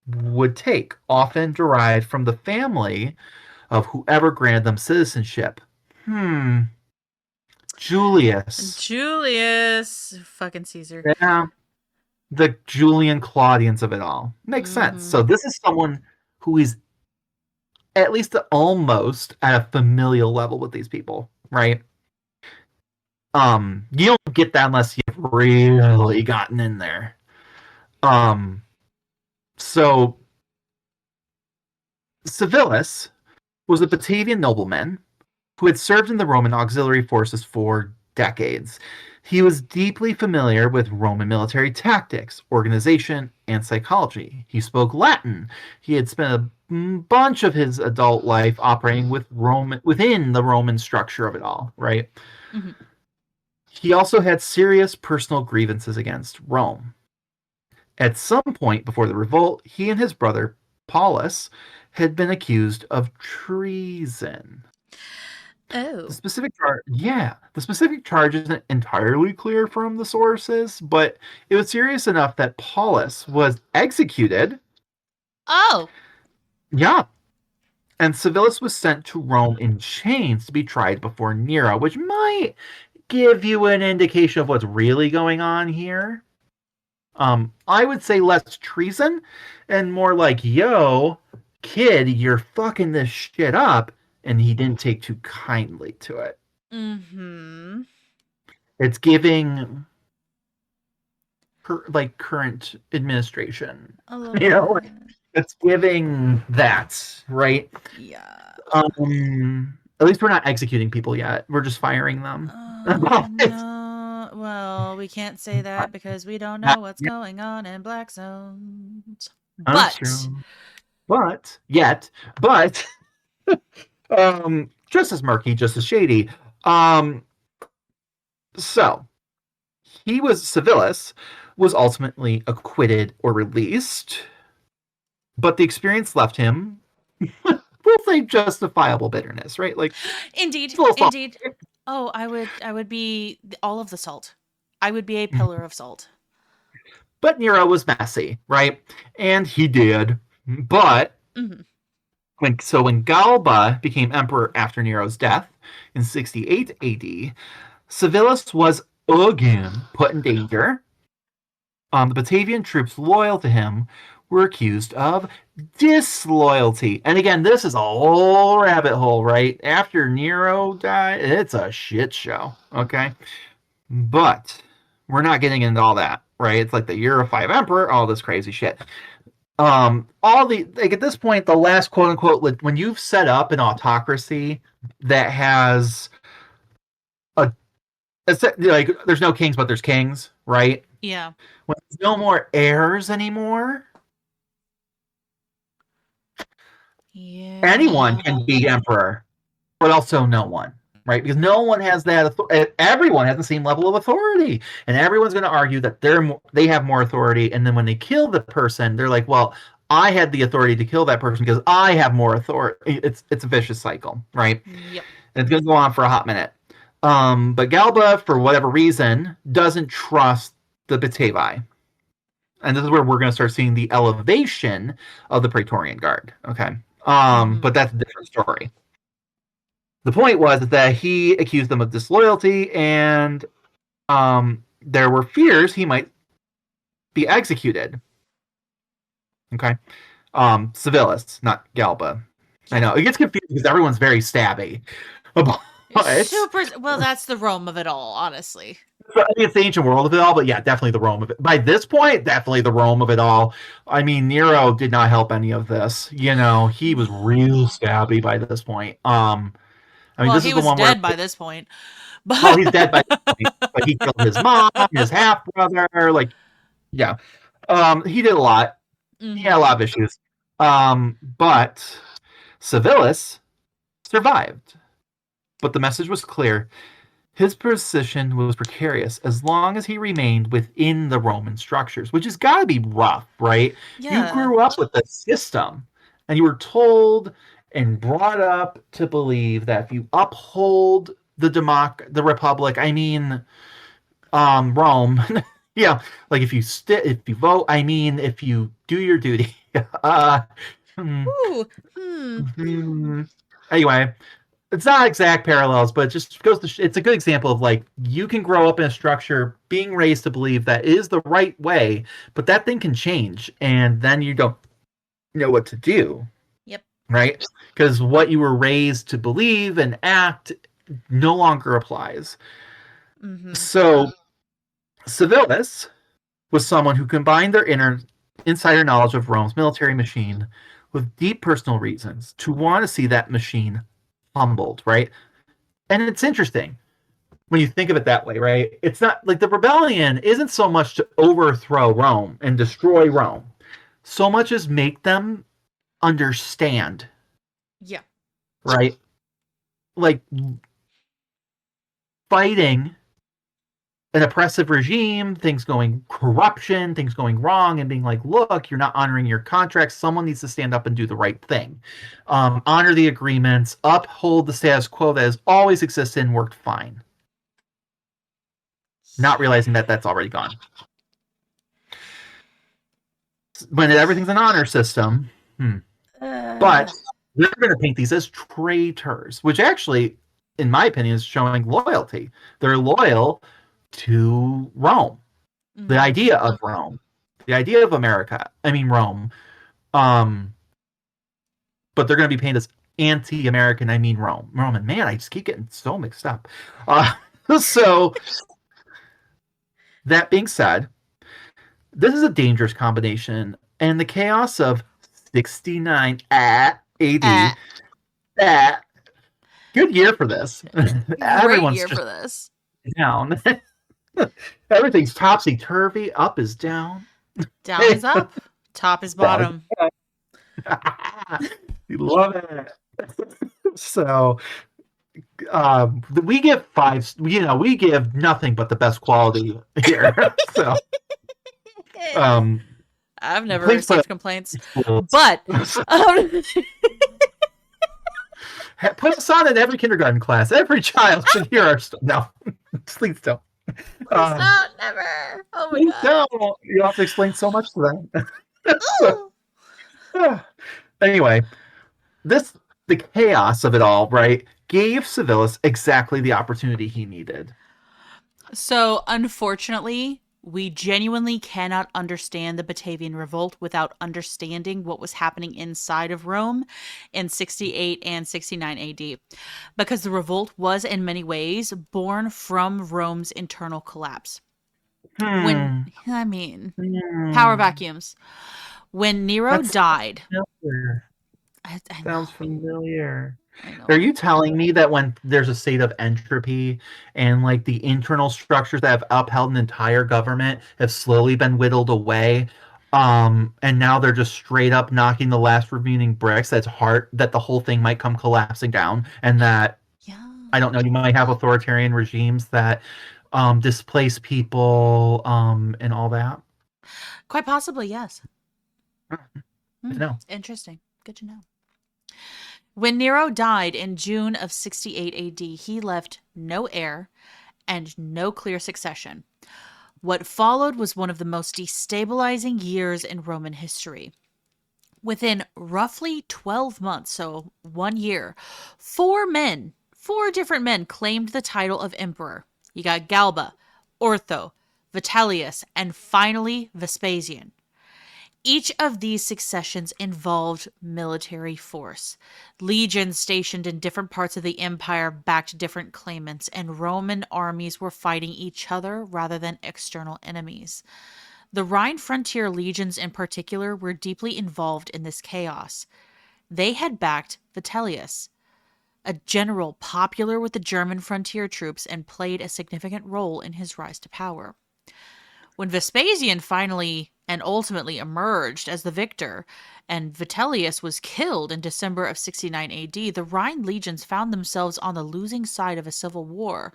would take, often derived from the family of whoever granted them citizenship. Julius.
Julius, fucking Caesar.
Yeah, the Julian Claudians of it all. Makes sense.
Mm-hmm.
So this is someone who is at least almost at a familial level with these people, right? You don't get that unless you've really gotten in there. Um, so Civilis was a Batavian nobleman who had served in the Roman auxiliary forces for decades. He was deeply familiar with Roman military tactics, organization, and psychology. He spoke Latin. He had spent a bunch of his adult life operating within the Roman structure of it all, right?
Mm-hmm.
He also had serious personal grievances against Rome. At some point before the revolt, he and his brother Paulus had been accused of treason.
Oh.
The specific charge isn't entirely clear from the sources, but it was serious enough that Paulus was executed.
Oh.
Yeah, and Civilis was sent to Rome in chains to be tried before Nero, which might give you an indication of what's really going on here. I would say less treason and more like, yo, kid, you're fucking this shit up, and he didn't take too kindly to it.
Mm-hmm.
It's giving current administration.
A little
You know,
bit.
it's giving that, right?
Yeah.
At least we're not executing people yet. We're just firing them.
Oh, no. Well, we can't say that because we don't know what's
Yeah,
going on in black zones.
that's
But,
true. But just as murky, just as shady. Um, so Civilis was ultimately acquitted or released, but the experience left him we'll say justifiable bitterness, right? Like
indeed,
it's a little salt.
indeed. Oh, I would be all of the salt. I would be a pillar of salt.
But Nero was messy, right? And he did. But
Mhm.
when Galba became emperor after Nero's death in 68 AD, Civilis was again put in danger. The Batavian troops loyal to him were accused of disloyalty. And again, this is a whole rabbit hole, right? After Nero died, it's a shit show. Okay. But we're not getting into all that, right? It's like the year of 5 emperor, all this crazy shit. All the like at this point, the last quote unquote, like when you've set up an autocracy that has a it's like there's no kings, but there's kings, right?
Yeah.
When there's no more heirs anymore, anyone
Yeah.
can be emperor, but also no one, right? Because no one has that. Everyone has the same level of authority, and everyone's going to argue that they have more authority. And then when they kill the person, they're like, "Well, I had the authority to kill that person because I have more authority." It's a vicious cycle, right?
Yep.
And it's going to go on for a hot minute. But Galba, for whatever reason, doesn't trust the Batavi. And this is where we're going to start seeing the elevation of the Praetorian Guard. Okay. But that's a different story. The point was that he accused them of disloyalty, and there were fears he might be executed. Okay. Civilis, not Galba. I know. It gets confusing because everyone's very stabby. But
Super. Well, that's the Rome of it all, honestly.
I mean, it's the ancient world of it all, but yeah, definitely the Rome of it. By this point, definitely the Rome of it all. I mean, Nero did not help any of this. You know, he was real stabby by this point. I mean,
Well,
this
he
is the
was
one where,
dead by this point.
well,
But
he's dead by this point, but he killed his mom, his half brother. Like, yeah, he did a lot. He had a lot of issues. But Civilis survived. But the message was clear. His position was precarious as long as he remained within the Roman structures, which has got to be rough, right? You
yeah.
grew up with the system, and you were told and brought up to believe that if you uphold the republic, I mean, Rome, yeah, like if you vote, I mean, if you do your duty. uh, hmm,
Ooh.
anyway, it's not exact parallels, but it just goes to it's a good example of like you can grow up in a structure being raised to believe that is the right way, but that thing can change, and then you don't know what to do,
Yep.
right? Because what you were raised to believe and act no longer applies. So Civilis was someone who combined their insider knowledge of Rome's military machine with deep personal reasons to want to see that machine humbled, right? And it's interesting when you think of it that way, right? It's not like the rebellion isn't so much to overthrow Rome and destroy Rome, so much as make them understand,
Yeah.
right? Like fighting an oppressive regime, things going corruption, things going wrong, and being like, look, you're not honoring your contracts. Someone needs to stand up and do the right thing. Honor the agreements, uphold the status quo that has always existed and worked fine. Not realizing that that's already gone. When everything's an honor system, but they're going to paint these as traitors, which actually, in my opinion, is showing loyalty. They're loyal to Rome, the idea of Rome, the idea of America. I mean Rome, but they're going to be painted as anti-American. I mean Roman. Man, I just keep getting so mixed up. So that being said, this is a dangerous combination, and the chaos of 69 AD. Good year for this.
Great year for this.
Down. Everything's topsy turvy. Up is down.
Down is up. Top is bottom.
You love it. So we give 5. We give nothing but the best quality here. So
I've never
please
received complaints, but
put us on in every kindergarten class. Every child should hear our story. No, please don't.
Never. Oh my god.
Don't. You have to explain so much to them. Anyway, this the chaos of it all, right, gave Civilis exactly the opportunity he needed.
So, unfortunately, we genuinely cannot understand the Batavian Revolt without understanding what was happening inside of Rome in 68 and 69 AD, because the revolt was in many ways born from Rome's internal collapse. When,
Hmm.
I mean, power
Hmm.
vacuums. When Nero
That's
died,
familiar.
I
Sounds
know,
familiar.
I know,
Are
right?
you telling me that when there's a state of entropy and like the internal structures that have upheld an entire government have slowly been whittled away, and now they're just straight up knocking the last remaining bricks, that's hard that the whole thing might come collapsing down, and that
Yeah.
I don't know, you might have authoritarian regimes that displace people and all that?
Quite possibly, yes.
I
Hmm.
know.
Interesting. Good to know. When Nero died in June of 68 AD, he left no heir and no clear succession. What followed was one of the most destabilizing years in Roman history. Within roughly 12 months, so 1 year, four different men claimed the title of emperor. You got Galba, Ortho, Vitellius, and finally Vespasian. Each of these successions involved military force. Legions stationed in different parts of the empire backed different claimants, and Roman armies were fighting each other rather than external enemies. The Rhine frontier legions, in particular, were deeply involved in this chaos. They had backed Vitellius, a general popular with the German frontier troops, and played a significant role in his rise to power. When Vespasian finally and ultimately emerged as the victor, and Vitellius was killed in December of 69 AD, the Rhine legions found themselves on the losing side of a civil war,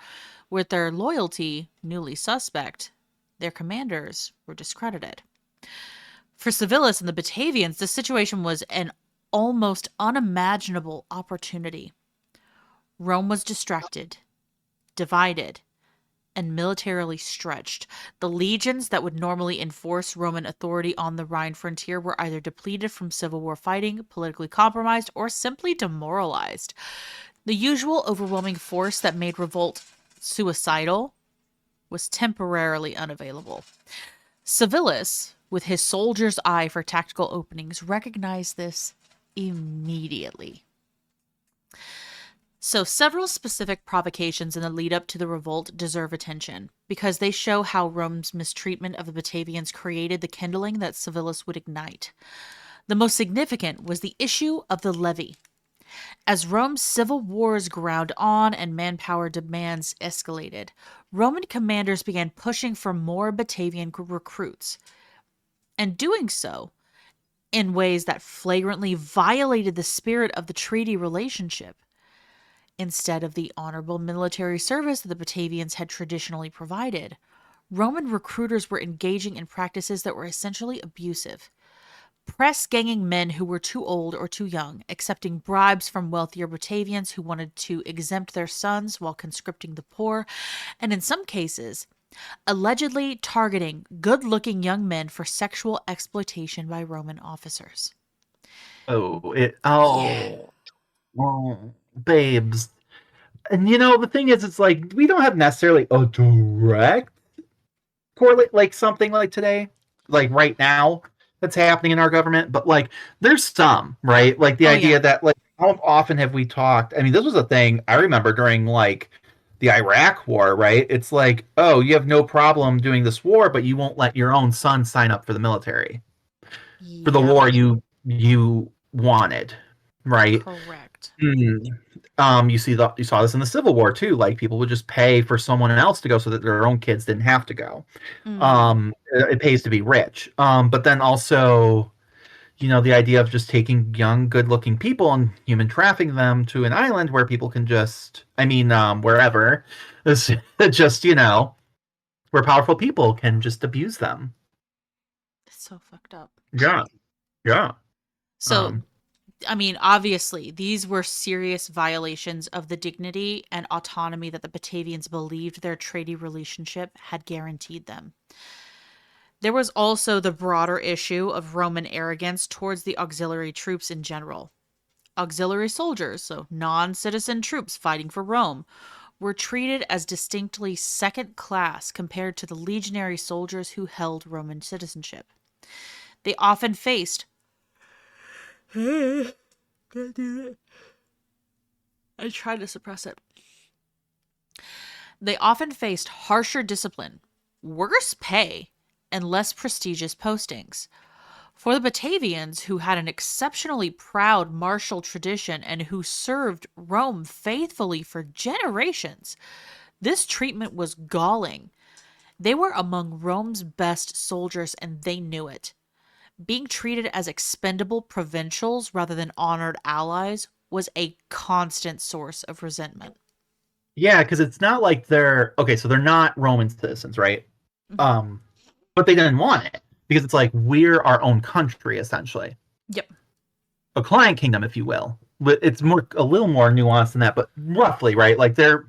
with their loyalty newly suspect. Their commanders were discredited. For Civilis and the Batavians, the situation was an almost unimaginable opportunity. Rome was distracted, divided, and militarily stretched. The legions that would normally enforce Roman authority on the Rhine frontier were either depleted from civil war fighting, politically compromised, or simply demoralized. The usual overwhelming force that made revolt suicidal was temporarily unavailable. Civilis, with his soldier's eye for tactical openings, recognized this immediately. So, several specific provocations in the lead up to the revolt deserve attention because they show how Rome's mistreatment of the Batavians created the kindling that Civilis would ignite. The most significant was the issue of the levy. As Rome's civil wars ground on and manpower demands escalated, Roman commanders began pushing for more Batavian recruits, and doing so in ways that flagrantly violated the spirit of the treaty relationship. Instead of the honorable military service that the Batavians had traditionally provided, Roman recruiters were engaging in practices that were essentially abusive. Press ganging men who were too old or too young, accepting bribes from wealthier Batavians who wanted to exempt their sons while conscripting the poor, and in some cases, allegedly targeting good looking young men for sexual exploitation by Roman officers.
Oh, it
Yeah.
oh, oh babes. And the thing is, it's like we don't have necessarily a direct correlate like something like today, like right now that's happening in our government, but like there's some, right? Like the
Oh, yeah.
idea that like how often have we talked? I mean, this was a thing I remember during like the Iraq war, right? It's like, oh, you have no problem doing this war, but you won't let your own son sign up for the military for the
Yep.
war you wanted, right?
Correct.
Mm. You saw this in the Civil War too. Like people would just pay for someone else to go so that their own kids didn't have to go.
Mm-hmm.
It pays to be rich. But then also, the idea of just taking young, good-looking people and human trafficking them to an island where people can just, I mean, wherever, it's just where powerful people can just abuse them.
It's so fucked up.
Yeah, yeah.
So,
Um,
I mean, obviously, these were serious violations of the dignity and autonomy that the Batavians believed their treaty relationship had guaranteed them. There was also the broader issue of Roman arrogance towards the auxiliary troops in general. Auxiliary soldiers, so non citizen troops fighting for Rome, were treated as distinctly second class compared to the legionary soldiers who held Roman citizenship. They often faced I tried to suppress it. They often faced harsher discipline, worse pay, and less prestigious postings. For the Batavians, who had an exceptionally proud martial tradition and who served Rome faithfully for generations, this treatment was galling. They were among Rome's best soldiers and they knew it. Being treated as expendable provincials rather than honored allies was a constant source of resentment.
Yeah, because it's not like they're okay. So they're not Roman citizens, right?
Mhm.
Um, but they didn't want it because it's like we're our own country essentially,
Yep.
a client kingdom, if you will. But it's more a little more nuanced than that, but roughly, right? Like they're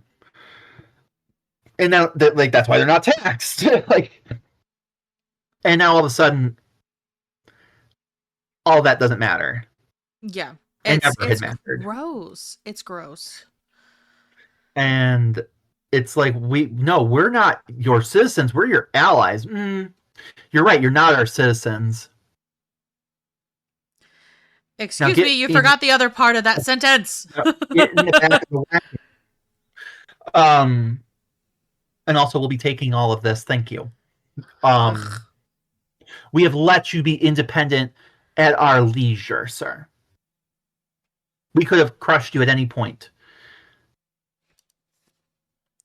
and now like that's why they're not taxed. Like, and now all of a sudden, all that doesn't matter
Yeah.
and
It's
never had
it's
mattered.
gross. It's gross.
And it's like we're not your citizens, we're your allies. You're right, you're not our citizens. Now
Excuse me, you forgot the other part of that sentence.
get in the back of the wagon. Um, and also we'll be taking all of this. Thank you. Um,
Ugh.
we have let you be independent at our leisure, sir. We could have crushed you at any point,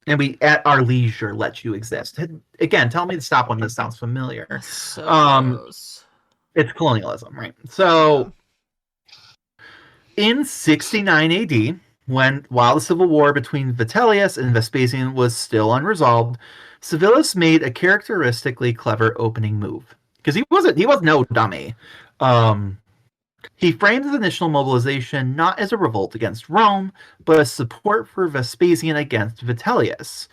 and we at our leisure let you exist. Again, tell me to stop when this sounds familiar.
That's so
Um,
gross.
it's colonialism, right?
Yeah.
So in 69 AD, while the civil war between Vitellius and Vespasian was still unresolved, Civilis made a characteristically clever opening move because he was no dummy. Um, he framed his initial mobilization not as a revolt against Rome, but as support for Vespasian against Vitellius.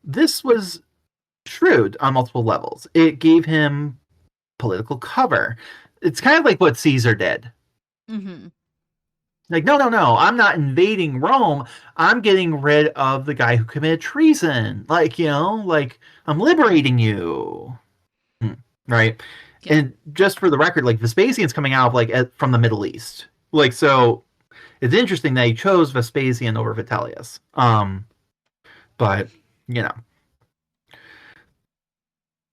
This was shrewd on multiple levels. It gave him political cover. It's kind of like what Caesar did.
Mm-hmm.
Like, no, no, no, I'm not invading Rome. I'm getting rid of the guy who committed treason. Like, like I'm liberating you. Right?
Yeah.
And just for the record, like Vespasian's coming out of from the Middle East. Like, so it's interesting that he chose Vespasian over Vitellius. But you know.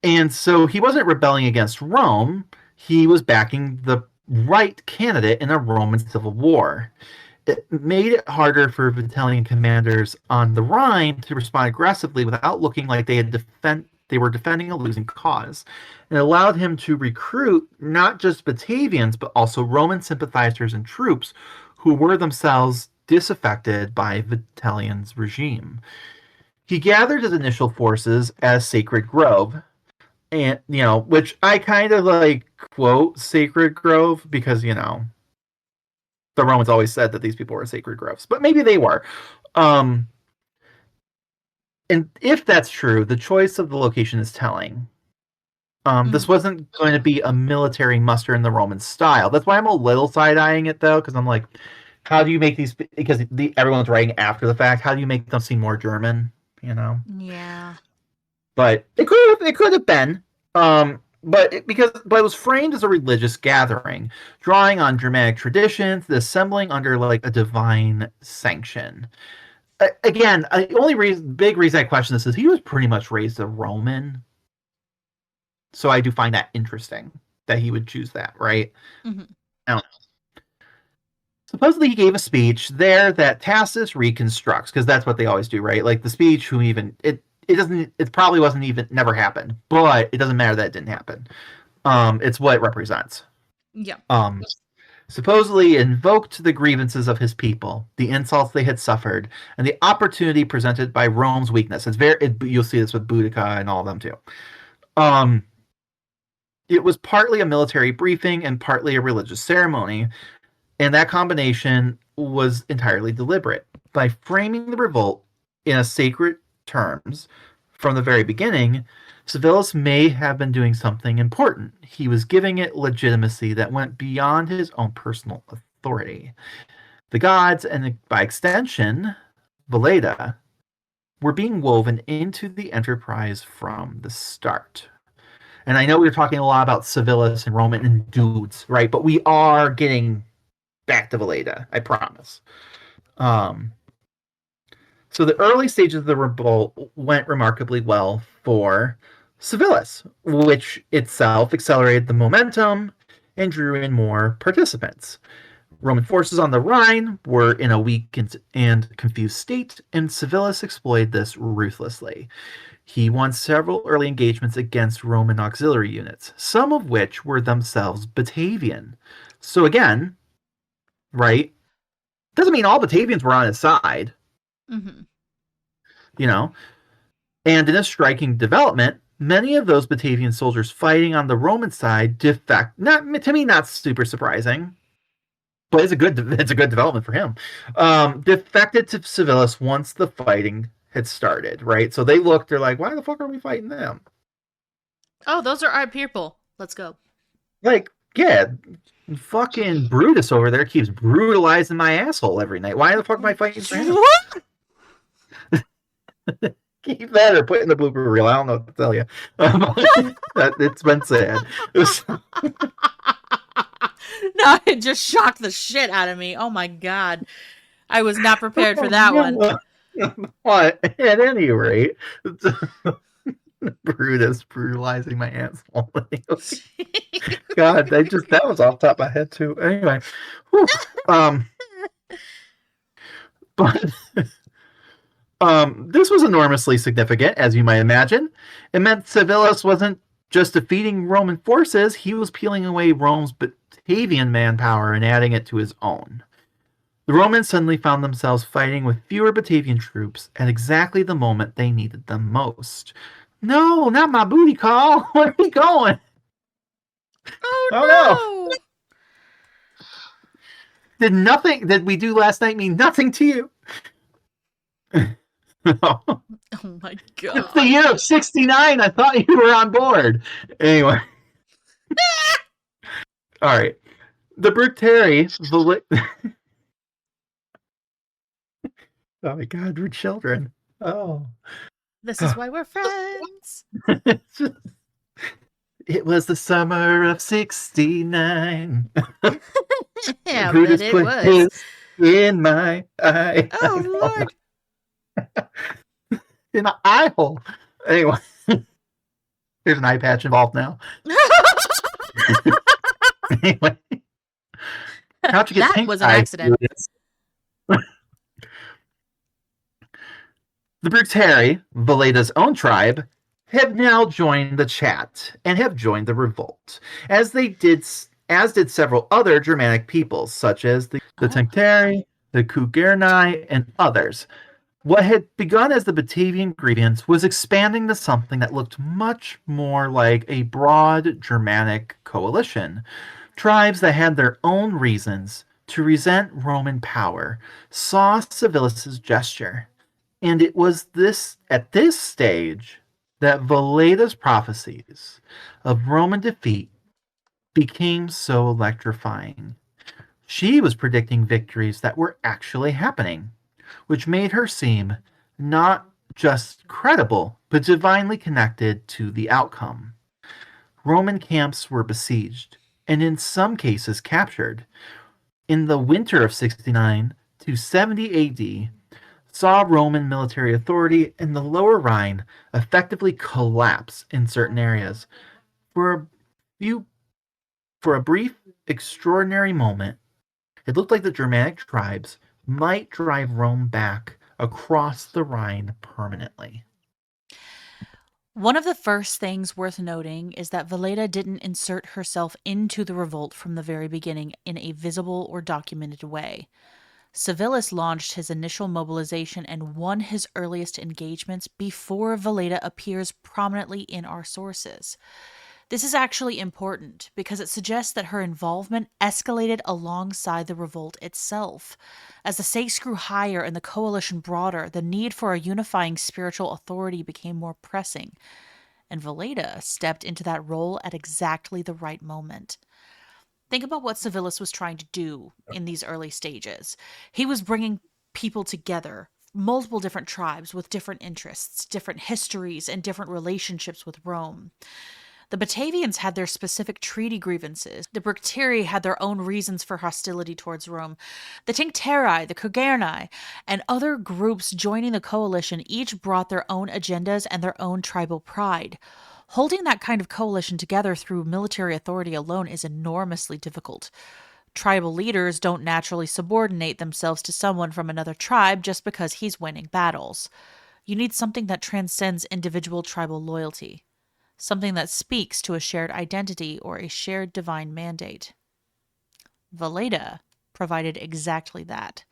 And so he wasn't rebelling against Rome. He was backing the right candidate in a Roman civil war. It made it harder for battalion commanders on the Rhine to respond aggressively without looking like they were defending a losing cause. It allowed him to recruit not just Batavians, but also Roman sympathizers and troops who were themselves disaffected by Vitalian's regime. He gathered his initial forces as Sacred Grove, and which I kind of like quote Sacred Grove because the Romans always said that these people were sacred groves, but maybe they were. Um, and if that's true, the choice of the location is telling. This
Mm-hmm.
wasn't going to be a military muster in the Roman style. That's why I'm a little side eyeing it though, because I'm like, how do you make these? Because everyone's writing after the fact. How do you make them seem more German?
Yeah.
But it could have been. But it was framed as a religious gathering, drawing on Germanic traditions, assembling under like a divine sanction. Again, the only big reason I question this is he was pretty much raised a Roman, so I do find that interesting that he would choose that, right?
Mm-hmm.
Now, supposedly he gave a speech there that Tacitus reconstructs because that's what they always do, right? Like the speech, who even it doesn't, it probably wasn't even never happened, but it doesn't matter that it didn't happen. It's what it represents.
Yeah.
Um, supposedly invoked the grievances of his people, the insults they had suffered, and the opportunity presented by Rome's weakness. You'll see this with Boudica and all of them too. Um, it was partly a military briefing and partly a religious ceremony, and that combination was entirely deliberate. By framing the revolt in a sacred terms from the very beginning, Civilis may have been doing something important. He was giving it legitimacy that went beyond his own personal authority. The gods, and by extension, Veleda, were being woven into the enterprise from the start. And I know we were talking a lot about Civilis and Roman and dudes, right? But we are getting back to Veleda, I promise. Um, so the early stages of the revolt went remarkably well for Civilis, which itself accelerated the momentum and drew in more participants. Roman forces on the Rhine were in a weak and confused state, and Civilis exploited this ruthlessly. He won several early engagements against Roman auxiliary units, some of which were themselves Batavian. So again, right, doesn't mean all Batavians were on his side,
Mm-hmm.
you know. And in a striking development, many of those Batavian soldiers fighting on the Roman side defect. Not to me, not super surprising, but it's a good development for him. Defected to Civilis once the fighting had started, right? So they're like, why the fuck are we fighting them?
Oh, those are our people. Let's go.
Like, yeah, fucking Brutus over there keeps brutalizing my asshole every night. Why the fuck am I fighting for him? Keep that or put in the blooper reel. I don't know what to tell you. It's been said.
No, it just shocked the shit out of me. Oh my god. I was not prepared for that one.
What? At any rate, Brutus brutalizing my asshole. God, that was off the top of my head too. Anyway, but this was enormously significant, as you might imagine. It meant Civilis wasn't just defeating Roman forces; he was peeling away Rome's Batavian manpower and adding it to his own. The Romans suddenly found themselves fighting with fewer Batavian troops at exactly the moment they needed them most. No, not my booty call. Where are we going?
Oh no!
Did we do last night mean nothing to you? No.
Oh my god.
It's the year of 69. I thought you were on board. Anyway. All right. The Bructeri. Oh my god, we're children. Oh.
This is why we're friends.
It was the summer of 69.
Yeah,
Brutus
but it
put
was.
his in my eye.
Oh Lord.
In the eye hole. Anyway. There's an eye patch involved now. Anyway. How'd you get
That was an accident.
The Bructeri, Veleda's own tribe, have now joined the chat and have joined the revolt, as did several other Germanic peoples, such as the Tencteri, the Kugerni, and others. What had begun as the Batavian grievance was expanding to something that looked much more like a broad Germanic coalition. Tribes that had their own reasons to resent Roman power saw Civilis's gesture. And it was at this stage that Veleda's prophecies of Roman defeat became so electrifying. She was predicting victories that were actually happening, which made her seem not just credible, but divinely connected to the outcome. Roman camps were besieged, and in some cases captured. In the winter of 69 to 70 AD, saw Roman military authority in the Lower Rhine effectively collapse in certain areas. For a brief, extraordinary moment, it looked like the Germanic tribes might drive Rome back across the Rhine permanently.
One of the first things worth noting is that Veleda didn't insert herself into the revolt from the very beginning in a visible or documented way. Civilis launched his initial mobilization and won his earliest engagements before Veleda appears prominently in our sources. This is actually important because it suggests that her involvement escalated alongside the revolt itself. As the stakes grew higher and the coalition broader, the need for a unifying spiritual authority became more pressing. and Veleda stepped into that role at exactly the right moment. Think about what Civilis was trying to do in these early stages. He was bringing people together, multiple different tribes with different interests, different histories, and different relationships with Rome. The Batavians had their specific treaty grievances. The Bructeri had their own reasons for hostility towards Rome. The Tincteri, the Cogerni, and other groups joining the coalition each brought their own agendas and their own tribal pride. Holding that kind of coalition together through military authority alone is enormously difficult. Tribal leaders don't naturally subordinate themselves to someone from another tribe just because he's winning battles. You need something that transcends individual tribal loyalty, something that speaks to a shared identity or a shared divine mandate. Veleda provided exactly that.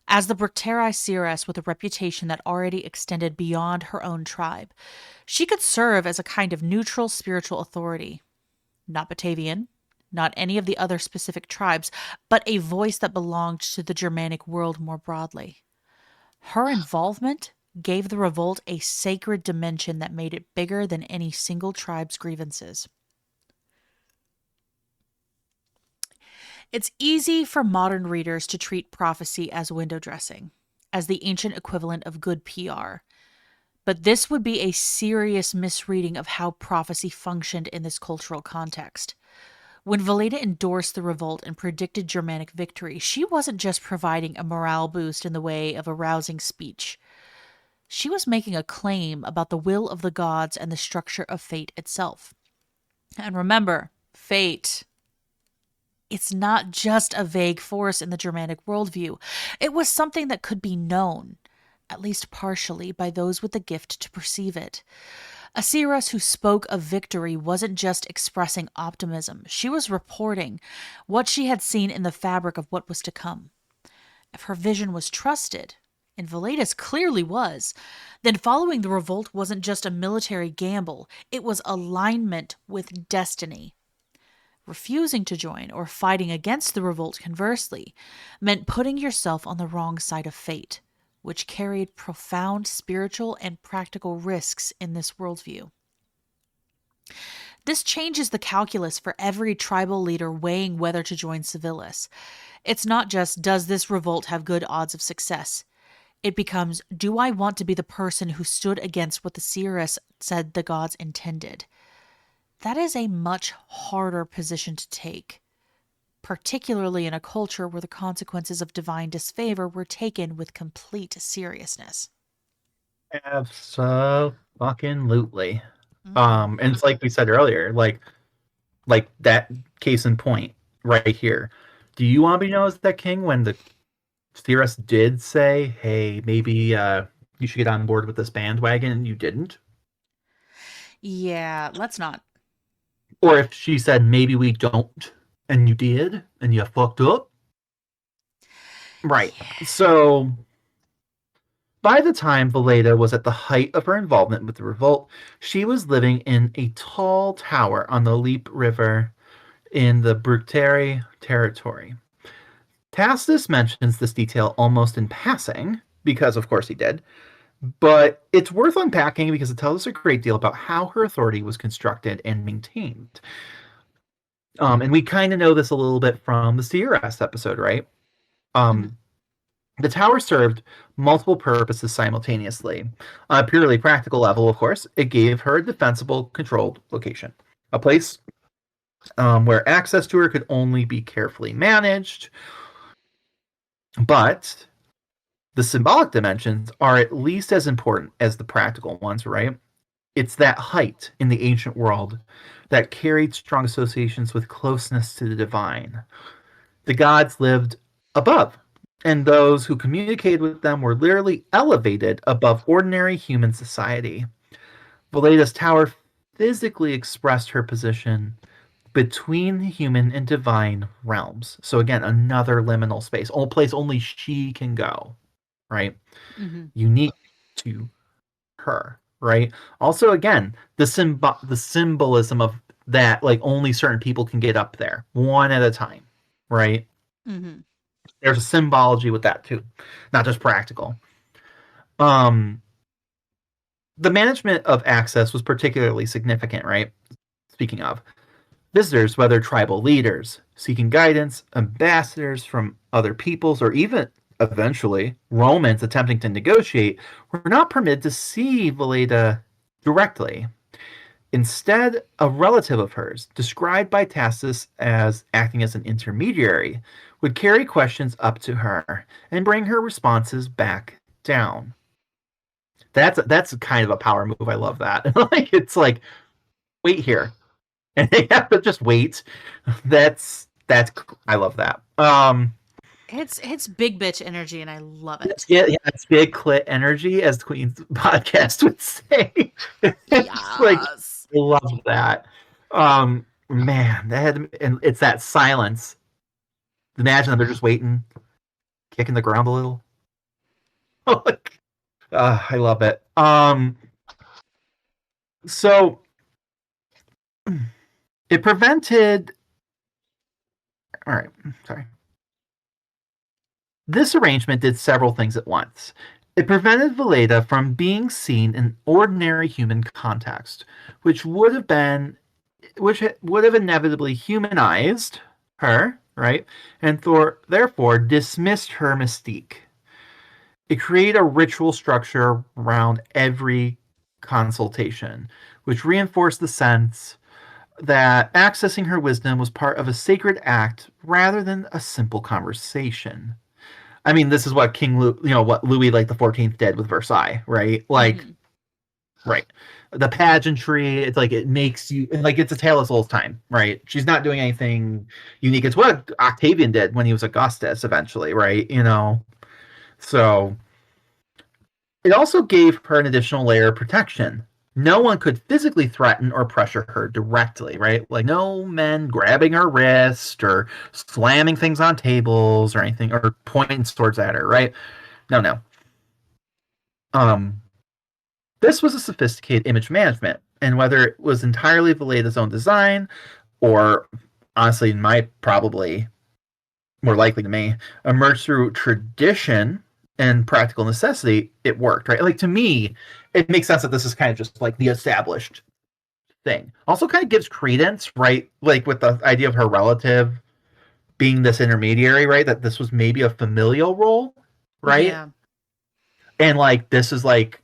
As the Bructeri seeress with a reputation that already extended beyond her own tribe, she could serve as a kind of neutral spiritual authority. Not Batavian, not any of the other specific tribes, but a voice that belonged to the Germanic world more broadly. Her involvement gave the revolt a sacred dimension that made it bigger than any single tribe's grievances. It's easy for modern readers to treat prophecy as window dressing, as the ancient equivalent of good PR. But this would be a serious misreading of how prophecy functioned in this cultural context. When Veleda endorsed the revolt and predicted Germanic victory, she wasn't just providing a morale boost in the way of a rousing speech. She was making a claim about the will of the gods and the structure of fate itself. And remember, fate. It's not just a vague force in the Germanic worldview. It was something that could be known, at least partially, by those with the gift to perceive it. A seeress who spoke of victory wasn't just expressing optimism. She was reporting what she had seen in the fabric of what was to come. If her vision was trusted, and Veleda's clearly was, then following the revolt wasn't just a military gamble, it was alignment with destiny. Refusing to join or fighting against the revolt, conversely, meant putting yourself on the wrong side of fate, which carried profound spiritual and practical risks in this worldview. This changes the calculus for every tribal leader weighing whether to join Civilis. It's not just, does this revolt have good odds of success? It becomes, do I want to be the person who stood against what the seeress said the gods intended? That is a much harder position to take, particularly in a culture where the consequences of divine disfavor were taken with complete seriousness.
Absolutely.
Mm-hmm.
And it's like we said earlier, like that case in point right here. Do you want to be known as that king when the Theorist did say, hey, maybe you should get on board with this bandwagon and you didn't?
Yeah, let's not.
Or if she said, maybe we don't, and you did, and you fucked up? Right.
Yeah.
So by the time Veleda was at the height of her involvement with the revolt, she was living in a tall tower on the Leap River in the Bructeri territory. Tacitus mentions this detail almost in passing, because of course he did, but it's worth unpacking because it tells us a great deal about how her authority was constructed and maintained. And we kind of know this a little bit from the CRS episode, right?
Mm-hmm.
Um, the tower served multiple purposes simultaneously. On a purely practical level, of course, it gave her a defensible, controlled location, a place where access to her could only be carefully managed. But the symbolic dimensions are at least as important as the practical ones, right? It's that height in the ancient world that carried strong associations with closeness to the divine. The gods lived above, and those who communicated with them were literally elevated above ordinary human society. Veleda's tower physically expressed her position between the human and divine realms. So again, another liminal space, a place only she can go, right?
Mm-hmm.
Unique to her, right? Also, again, the symbolism of that, like only certain people can get up there, one at a time, right?
Mm-hmm.
There's a symbology with that too, not just practical. Um, The management of access was particularly significant, right? Speaking of visitors, whether tribal leaders seeking guidance, ambassadors from other peoples, or even eventually Romans attempting to negotiate, were not permitted to see Veleda directly. Instead, a relative of hers, described by Tacitus as acting as an intermediary, would carry questions up to her and bring her responses back down. That's kind of a power move. I love that. Like it's like wait here, and they have to just wait. That's I love that.
It's big bitch energy, and I love it.
Yeah, yeah, it's big clit energy, as the Queen's podcast would say. It's like
Yes.
I love that. Man, that had and it's that silence. Imagine them, they're just waiting, kicking the ground a little. I love it. So it prevented. All right, sorry. This arrangement did several things at once. It prevented Veleda from being seen in ordinary human context, which would have been, which would have inevitably humanized her, right, and therefore dismissed her mystique. It created a ritual structure around every consultation, which reinforced the sense that accessing her wisdom was part of a sacred act rather than a simple conversation. I mean, this is what what Louis like the 14th did with Versailles, right? Like,
Mm-hmm.
right, the pageantry. It's like it makes you like it's a tale as old as time, right? She's not doing anything unique. It's what Octavian did when he was Augustus, eventually, right? So it also gave her an additional layer of protection. No one could physically threaten or pressure her directly, right? Like no men grabbing her wrist or slamming things on tables or anything or pointing swords at her, right? No, no. Um, this was a sophisticated image management, and whether it was entirely Veleda's own design or honestly, in my probably more likely to me, emerged through tradition and practical necessity, it worked, right? Like to me, it makes sense that this is kind of just like the established thing. Also, kind of gives credence, right? Like with the idea of her relative being this intermediary, right? That this was maybe a familial role, right?
Yeah.
And like this is like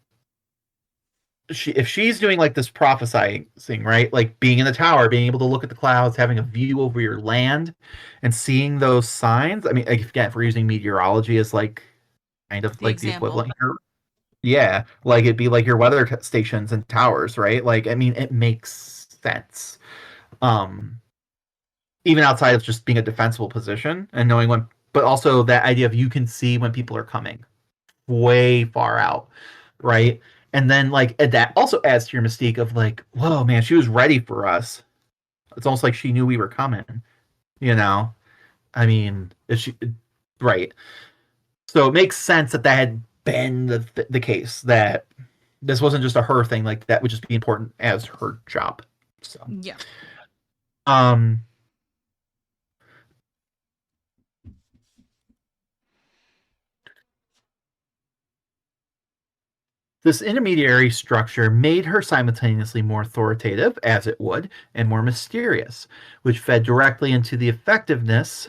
if she's doing like this prophesying thing, right? Like being in the tower, being able to look at the clouds, having a view over your land, and seeing those signs. I mean, again, if we're using meteorology as like kind of
The
like the
example.
equivalent here, yeah, like it'd be like your weather stations and towers, right? Like, I mean, it makes sense. Um, Even outside of just being a defensible position and knowing when, but also that idea of you can see when people are coming way far out, right? And then like that also adds to your mystique of like, whoa, man, she was ready for us. It's almost like she knew we were coming, you know? I mean, is she right? So it makes sense that that had been the case, that this wasn't just a her thing, like that would just be important as her job. So,
Yeah.
um, this intermediary structure made her simultaneously more authoritative, as it would, and more mysterious, which fed directly into the effectiveness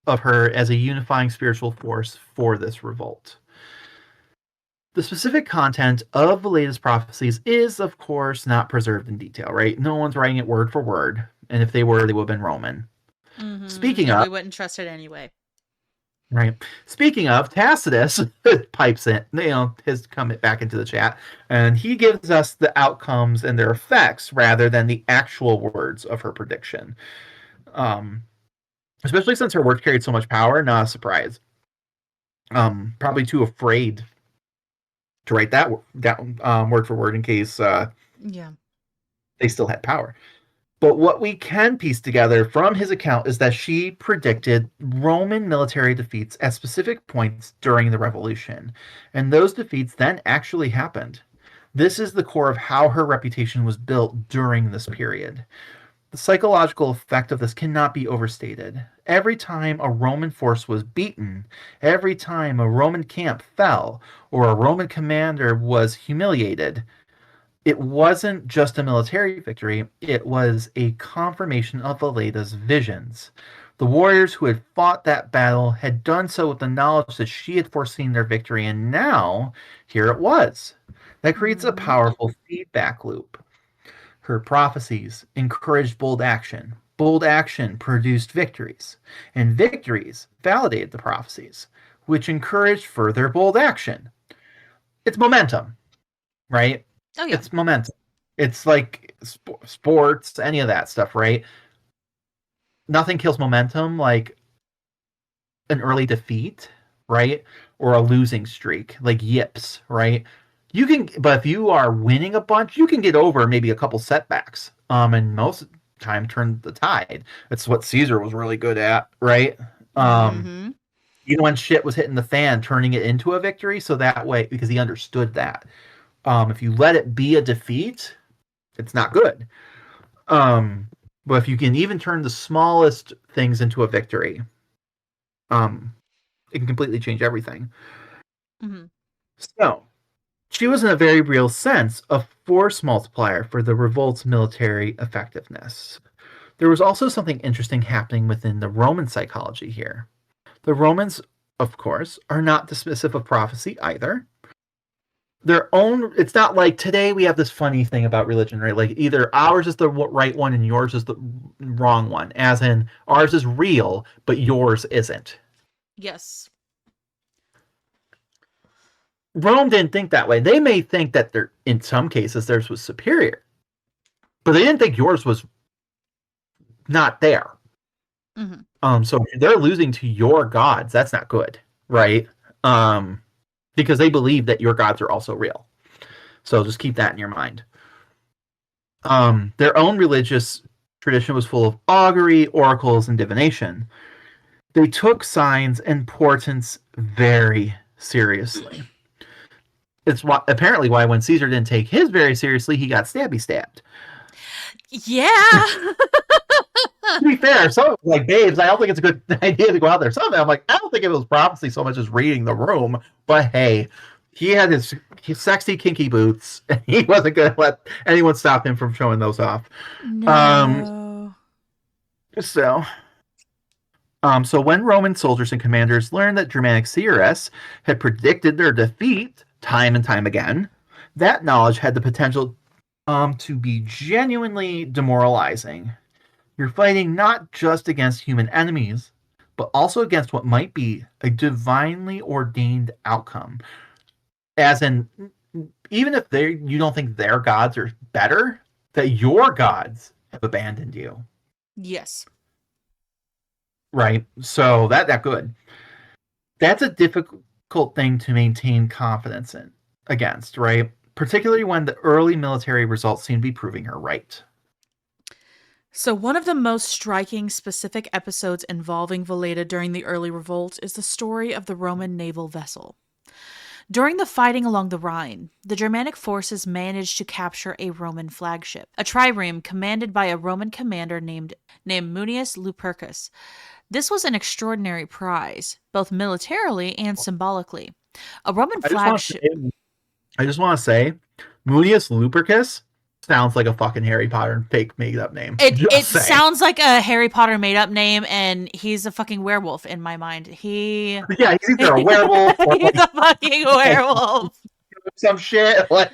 of her as a unifying spiritual force for this revolt. The specific content of the latest prophecies is, of course, not preserved in detail, right? No one's writing it word for word, and if they were, they would have been Roman.
Mm-hmm.
Speaking
And
of,
we wouldn't trust it anyway.
right? Speaking of, Tacitus pipes in, has come back into the chat, and he gives us the outcomes and their effects rather than the actual words of her prediction. Um, Especially since her words carried so much power, not a surprise. Probably too afraid to write that down word for word in case
Yeah.
they still had power. But what we can piece together from his account is that she predicted Roman military defeats at specific points during the revolution, and those defeats then actually happened. This is the core of how her reputation was built during this period. The psychological effect of this cannot be overstated. every time a Roman force was beaten, every time a Roman camp fell, or a Roman commander was humiliated, it wasn't just a military victory, it was a confirmation of Veleda's visions. The warriors who had fought that battle had done so with the knowledge that she had foreseen their victory, and now here it was. That creates a
Mm-hmm.
powerful feedback loop. Her prophecies encouraged bold action. Bold action produced victories, and victories validated the prophecies, which encouraged further bold action. It's momentum, right?
Oh yeah.
It's momentum. It's like sports, any of that stuff, right? Nothing kills momentum like an early defeat, right? Or a losing streak, like yips, right? You can, but if you are winning a bunch, you can get over maybe a couple setbacks, and most of the time turn the tide. That's what Caesar was really good at, right? Um,
Mm-hmm.
Even when shit was hitting the fan, turning it into a victory, so that way because he understood that. If you let it be a defeat, it's not good. Um, but if you can even turn the smallest things into a victory, um, it can completely change everything.
Mm-hmm.
So, she was, in a very real sense, a force multiplier for the revolt's military effectiveness. There was also something interesting happening within the Roman psychology here. The Romans, of course, are not dismissive of prophecy either. Their own, it's not like today we have this funny thing about religion, right? Like either ours is the right one and yours is the wrong one, as in ours is real, but yours isn't.
Yes.
Rome didn't think that way. They may think that in some cases theirs was superior, but they didn't think yours was not there.
Mm-hmm.
So if they're losing to your gods, that's not good, right? Because they believe that your gods are also real. So just keep that in your mind. Their own religious tradition was full of augury, oracles, and divination. They took signs and portents very seriously. It's apparently why when Caesar didn't take his very seriously, he got stabby stabbed.
Yeah.
To be fair, some like babes, I don't think it's a good idea to go out there. Some of them, I'm like, I don't think it was prophecy so much as reading the room. But hey, he had his sexy kinky boots, and he wasn't going to let anyone stop him from showing those off. Um,
No.
so, so when Roman soldiers and commanders learned that Germanic seeress had predicted their defeat time and time again, that knowledge had the potential to be genuinely demoralizing. You're fighting not just against human enemies, but also against what might be a divinely ordained outcome. As in, even if you don't think their gods are better, that your gods have abandoned you.
Yes.
Right? So that good. That's a difficult thing to maintain confidence in against, right? Particularly when the early military results seem to be proving her right.
So, one of the most striking specific episodes involving Veleda during the early revolt is the story of the Roman naval vessel. During the fighting along the Rhine, the Germanic forces managed to capture a Roman flagship, a trireme commanded by a Roman commander named Munius Lupercus. This was an extraordinary prize, both militarily and symbolically. A Roman
I just want to
flagship.
say, Munius Lupercus sounds like a fucking Harry Potter fake made up name.
It
Just saying.
sounds like a Harry Potter made up name, and he's a fucking werewolf in my mind.
Yeah, he's either a werewolf or
He's a fucking werewolf.
some shit. Like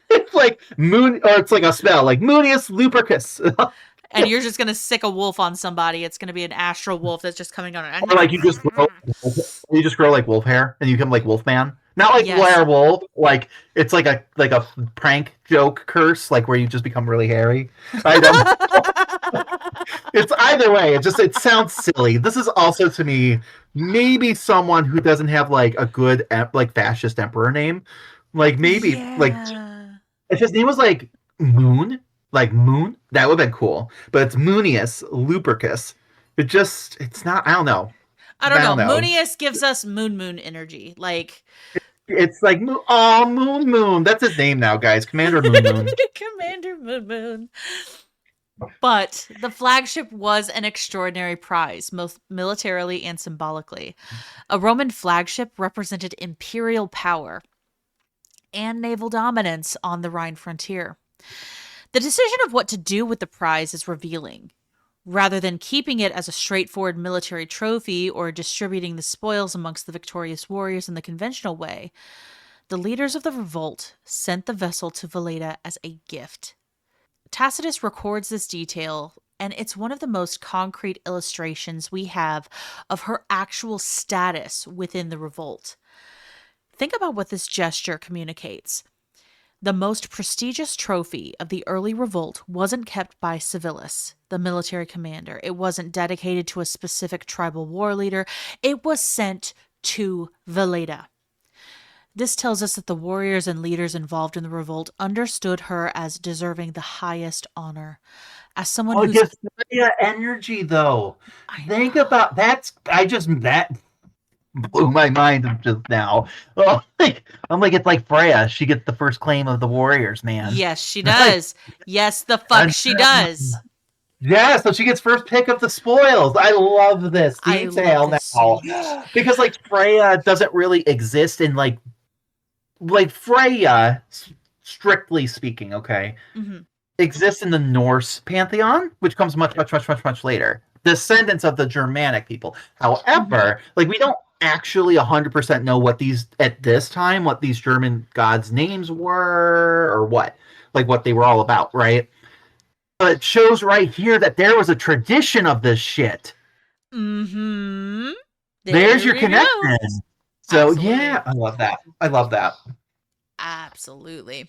it's like moon, or it's like a spell, like Munius Lupercus.
And you're just gonna sick a wolf on somebody. It's gonna be an astral wolf that's just coming on.
Or like you just grow like wolf hair and you become like Wolfman. Not like
Yes.
werewolf, like it's like a prank joke curse, like where you just become really hairy. I don't. It's either way. It sounds silly. This is also to me maybe someone who doesn't have like a good like fascist emperor name. Like maybe like
Yeah.
if his name was like Moon, that would have been cool. But it's Munius Lupercus. It's not. I don't know.
I don't
I
know.
don't know.
Moonius gives us moon energy. Like
It's like oh Moon. That's his name now, guys. Commander Moon.
Commander Moon. But the flagship was an extraordinary prize, both militarily and symbolically. A Roman flagship represented imperial power and naval dominance on the Rhine frontier. The decision of what to do with the prize is revealing. Rather than keeping it as a straightforward military trophy or distributing the spoils amongst the victorious warriors in the conventional way, the leaders of the revolt sent the vessel to Veleda as a gift. Tacitus records this detail, and it's one of the most concrete illustrations we have of her actual status within the revolt. Think about what this gesture communicates. The most prestigious trophy of the early revolt wasn't kept by Civilis, the military commander. It wasn't dedicated to a specific tribal war leader. It was sent to Veleda. This tells us that the warriors and leaders involved in the revolt understood her as deserving the highest honor. As someone
Oh, it
who's.
gives Freya energy, though.
I
Think
know.
about that's. that blew my mind just now. Oh, I'm like, it's like Freya. She gets the first claim of the warriors, man.
Yes, she
Like,
does. Yes, the fuck
and
she does.
yeah, so she gets first pick of the spoils. I love this
I love
detail
this so much.
now because like Freya doesn't really exist in like Freya, strictly speaking, okay,
Hmm.
exists in the Norse pantheon, which comes much, much, much, much, much later. Descendants of the Germanic people.
Hmm.
However, like we don't actually 100% know what these at this time what these German gods' names were or what they were all about, right? But it shows right here that there was a tradition of this shit.
Hmm.
There's
There
your
we go.
connection. So
Absolutely.
yeah, I love that. I love that.
Absolutely.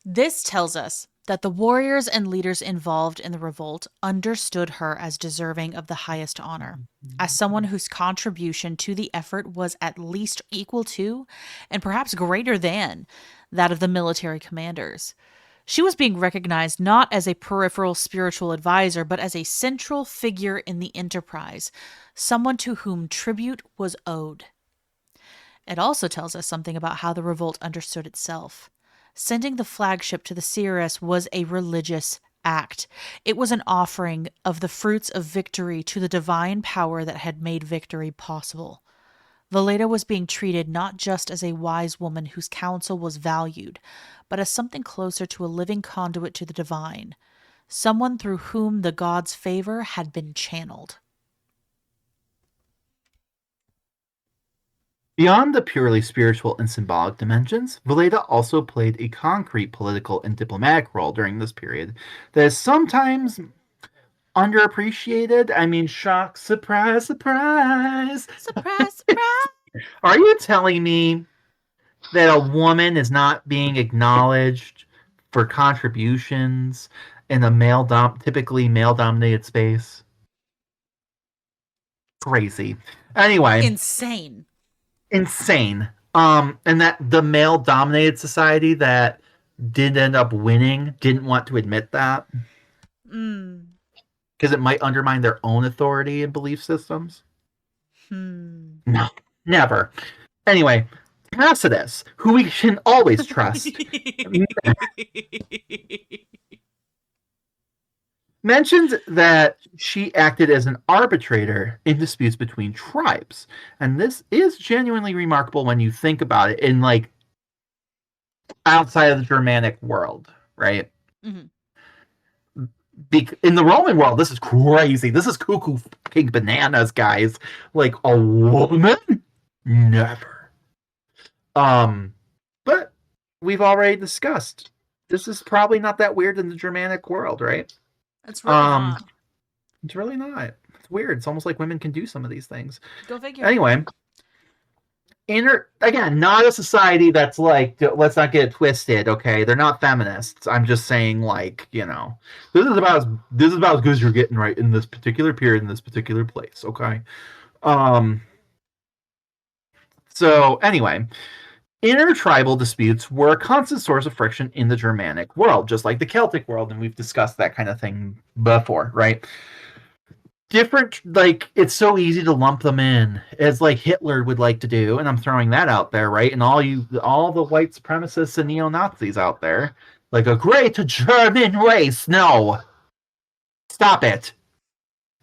This tells us that the warriors and leaders involved in the revolt understood her as deserving of the highest honor, as someone whose contribution to the effort was at least equal to, and perhaps greater than, that of the military commanders. She was being recognized not as a peripheral spiritual advisor, but as a central figure in the enterprise, someone to whom tribute was owed. It also tells us something about how the revolt understood itself. Sending the flagship to the CRS was a religious act. It was an offering of the fruits of victory to the divine power that had made victory possible. Veleda was being treated not just as a wise woman whose counsel was valued, but as something closer to a living conduit to the divine, someone through whom the god's favor had been channeled.
Beyond the purely spiritual and symbolic dimensions, Veleda also played a concrete political and diplomatic role during this period that is sometimes underappreciated. I mean, shock, surprise, surprise.
Surprise, surprise!
Are you telling me that a woman is not being acknowledged for contributions in a typically male dominated space? Crazy. Anyway,
Insane.
insane. And that the male dominated society that did end up winning didn't want to admit that
Mm.
because it might undermine their own authority and belief systems.
Hmm.
No, never. Anyway, Tacitus, who we can always trust, mentions that she acted as an arbitrator in disputes between tribes. And this is genuinely remarkable when you think about it in like outside of the Germanic world, right?
Mhm.
In the Roman world, this is crazy. This is cuckoo fucking bananas, guys. Like a woman? Never. Um, but we've already discussed. This is probably not that weird in the Germanic world, right?
It's really
Um,
not.
it's really not. It's weird. It's almost like women can do some of these things.
Go figure.
Anyway, again, not a society that's like, let's not get it twisted, okay? They're not feminists. I'm just saying, like, this is about as good as you're getting right in this particular period in this particular place, okay? Um. So anyway, intertribal disputes were a constant source of friction in the Germanic world, just like the Celtic world, and we've discussed that kind of thing before, right? Different, like, it's so easy to lump them in as like Hitler would like to do, and I'm throwing that out there, right? And all the white supremacists and neo-Nazis out there, like a great German race. No, Stop it.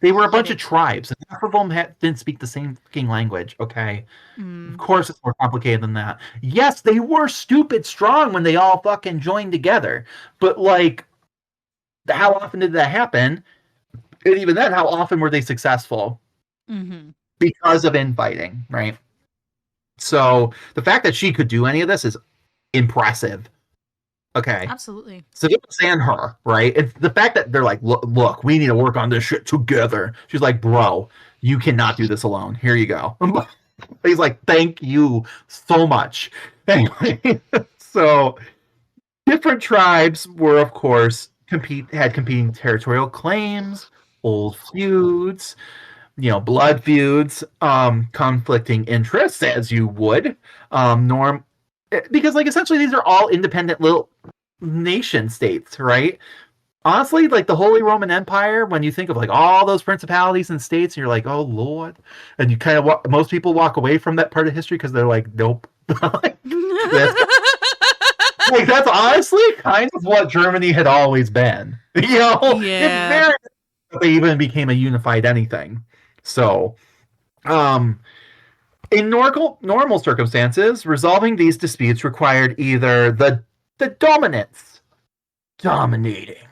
They were a
Get
bunch of
it.
tribes, and half of them didn't speak the same fucking language. Okay, of
Mm.
course it's more complicated than that. Yes, they were stupid strong when they all fucking joined together, but like, how often did that happen? And even then, how often were they successful?
Mm-hmm.
Because of infighting, right? So the fact that she could do any of this is impressive. Okay.
Absolutely.
So they understand her, right? It's the fact that they're like, look, we need to work on this shit together. She's like, bro, you cannot do this alone. Here you go. He's like, thank you so much. Anyway, so different tribes were, of course, had competing territorial claims, old feuds, blood feuds, conflicting interests, as you would, norm, because like essentially these are all independent little nation states, right? Honestly, like the Holy Roman Empire, when you think of like all those principalities and states, and you're like, oh Lord, and you kind of most people walk away from that part of history because they're like, nope. that's that's honestly kind of what Germany had always been. It's
Yeah.
very they even became a unified anything. So, um, in normal circumstances, resolving these disputes required either the dominating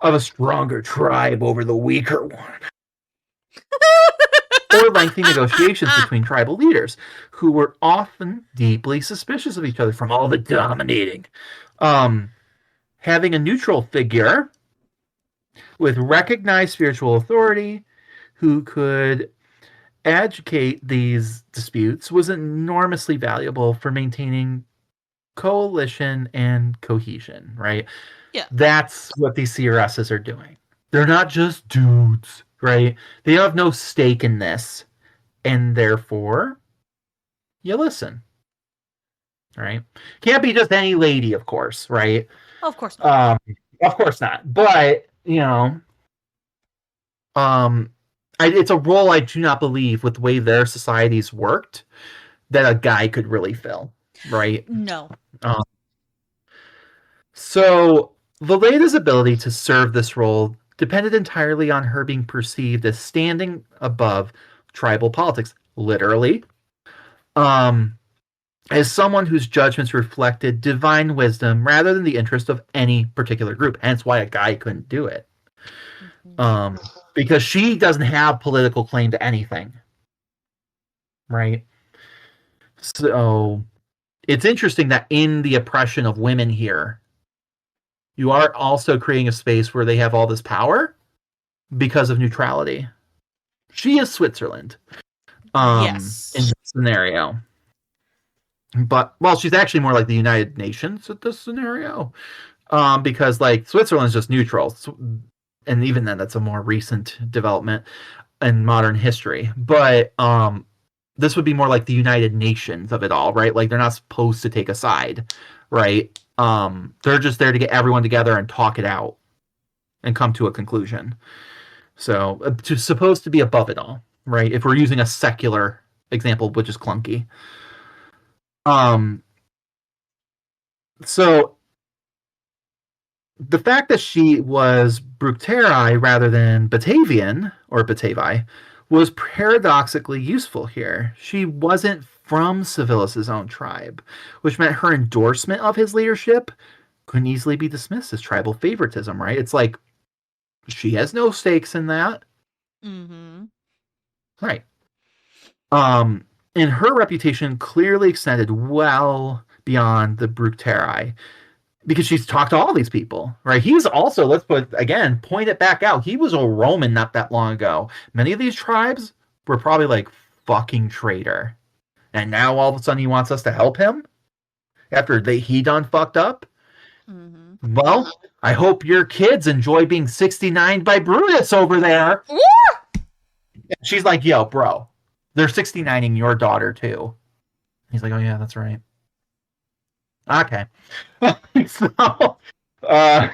of a stronger tribe over the weaker one, or lengthy negotiations between tribal leaders who were often deeply suspicious of each other from all the dominating. Um, Having a neutral figure with recognized spiritual authority who could adjudicate these disputes was enormously valuable for maintaining coalition and cohesion, right?
Yeah.
That's what these CRSs are doing. They're not just dudes, right? They have no stake in this, and therefore, you listen, right? Can't be just any lady, of course, right?
Of course not.
Um, of course not. But um, it's a role I do not believe, with the way their societies worked, that a guy could really fill, right?
No.
Um, so Veleda's ability to serve this role depended entirely on her being perceived as standing above tribal politics, literally, um, as someone whose judgments reflected divine wisdom rather than the interest of any particular group. Hence why a guy couldn't do it.
Mm-hmm.
Um, because she doesn't have political claim to anything, right? So it's interesting that in the oppression of women here, you are also creating a space where they have all this power because of neutrality. She is Switzerland, in
Yes.
this scenario. But, well, she's actually more like the United Nations with this scenario. Because like Switzerland's just neutral. And even then that's a more recent development in modern history. But this would be more like the United Nations of it all, right? Like they're not supposed to take a side, right? They're just there to get everyone together and talk it out and come to a conclusion. So it's supposed to be above it all, right? If we're using a secular example, which is clunky. Um, so the fact that she was Bructeri rather than Batavian or Batavi was paradoxically useful here. She wasn't from Civilis's own tribe, which meant her endorsement of his leadership couldn't easily be dismissed as tribal favoritism, right? It's like she has no stakes in that.
Mm-hmm.
Right. And her reputation clearly extended well beyond the Bructeri, because she's talked to all these people, right? He's also, let's point it back out. He was a Roman not that long ago. Many of these tribes were probably like, fucking traitor. And now all of a sudden he wants us to help him after he done fucked up.
Mm-hmm.
Well, I hope your kids enjoy being 69 by Brutus over there. She's like, yo, bro, they're 69ing your daughter too. He's like, oh yeah, that's right. Okay. So, uh,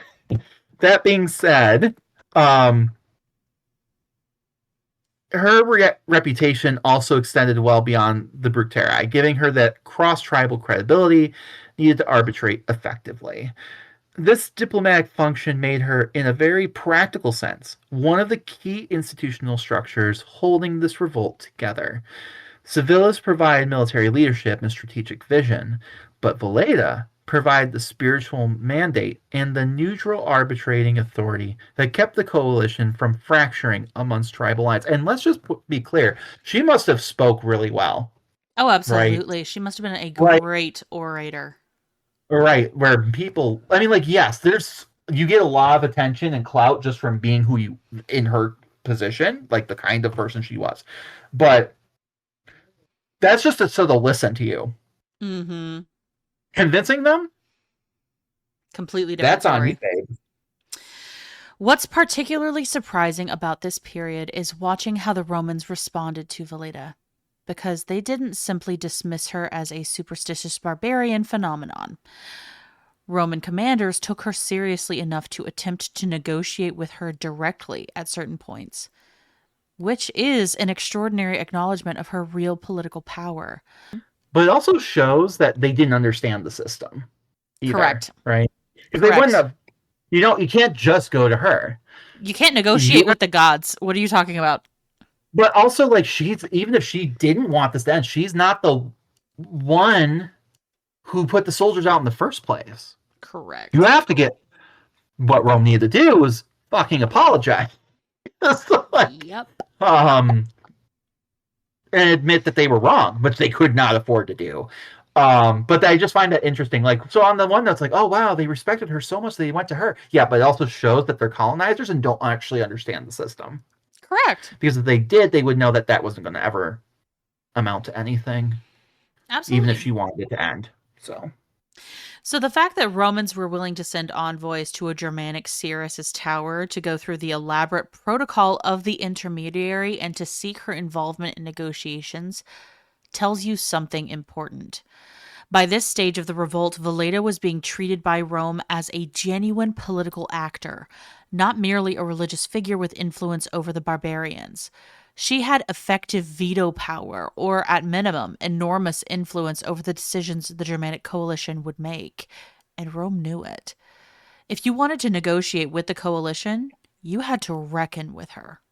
that being said, her reputation also extended well beyond the Bructeri, giving her that cross-tribal credibility needed to arbitrate effectively. This diplomatic function made her, in a very practical sense, one of the key institutional structures holding this revolt together. Civilis provide military leadership and strategic vision, but Veleda provide the spiritual mandate and the neutral arbitrating authority that kept the coalition from fracturing amongst tribal lines. And let's just be clear, she must have spoke really well,
Oh,
right?
absolutely. She must have been a
Like,
great orator.
right, where people, I mean, like, yes, there's, you get a lot of attention and clout just from being who you, in her position, like the kind of person she was. But that's just so they'll listen to you.
Mm-hmm.
Convincing them,
Completely different
that's on you,
story.
babe.
What's particularly surprising about this period is watching how the Romans responded to Veleda, because they didn't simply dismiss her as a superstitious barbarian phenomenon. Roman commanders took her seriously enough to attempt to negotiate with her directly at certain points, which is an extraordinary acknowledgement of her real political power.
But it also shows that they didn't understand the system either,
Correct.
right? If they wouldn't
Correct.
have, you can't just go to her.
You can't
You,
negotiate with the gods. What are you talking about?
but also, like, she's, even if she didn't want this to end, she's not the one who put the soldiers out in the first place. You
Correct.
have to get, what Rome needed to do was fucking apologize. So, like,
Yep.
and admit that they were wrong, which they could not afford to do. But I just find that interesting. Like, so on the one that's like, oh wow, they respected her so much that they went to her. Yeah, but it also shows that they're colonizers and don't actually understand the system.
Correct.
Because if they did, they would know that that wasn't going to ever amount to anything, even if
Absolutely.
she wanted it to end. So,
So the fact that Romans were willing to send envoys to a Germanic seeress's tower to go through the elaborate protocol of the intermediary and to seek her involvement in negotiations tells you something important. By this stage of the revolt, Veleda was being treated by Rome as a genuine political actor, not merely a religious figure with influence over the barbarians. She had effective veto power, or at minimum, enormous influence over the decisions the Germanic coalition would make, and Rome knew it. If you wanted to negotiate with the coalition, you had to reckon with her.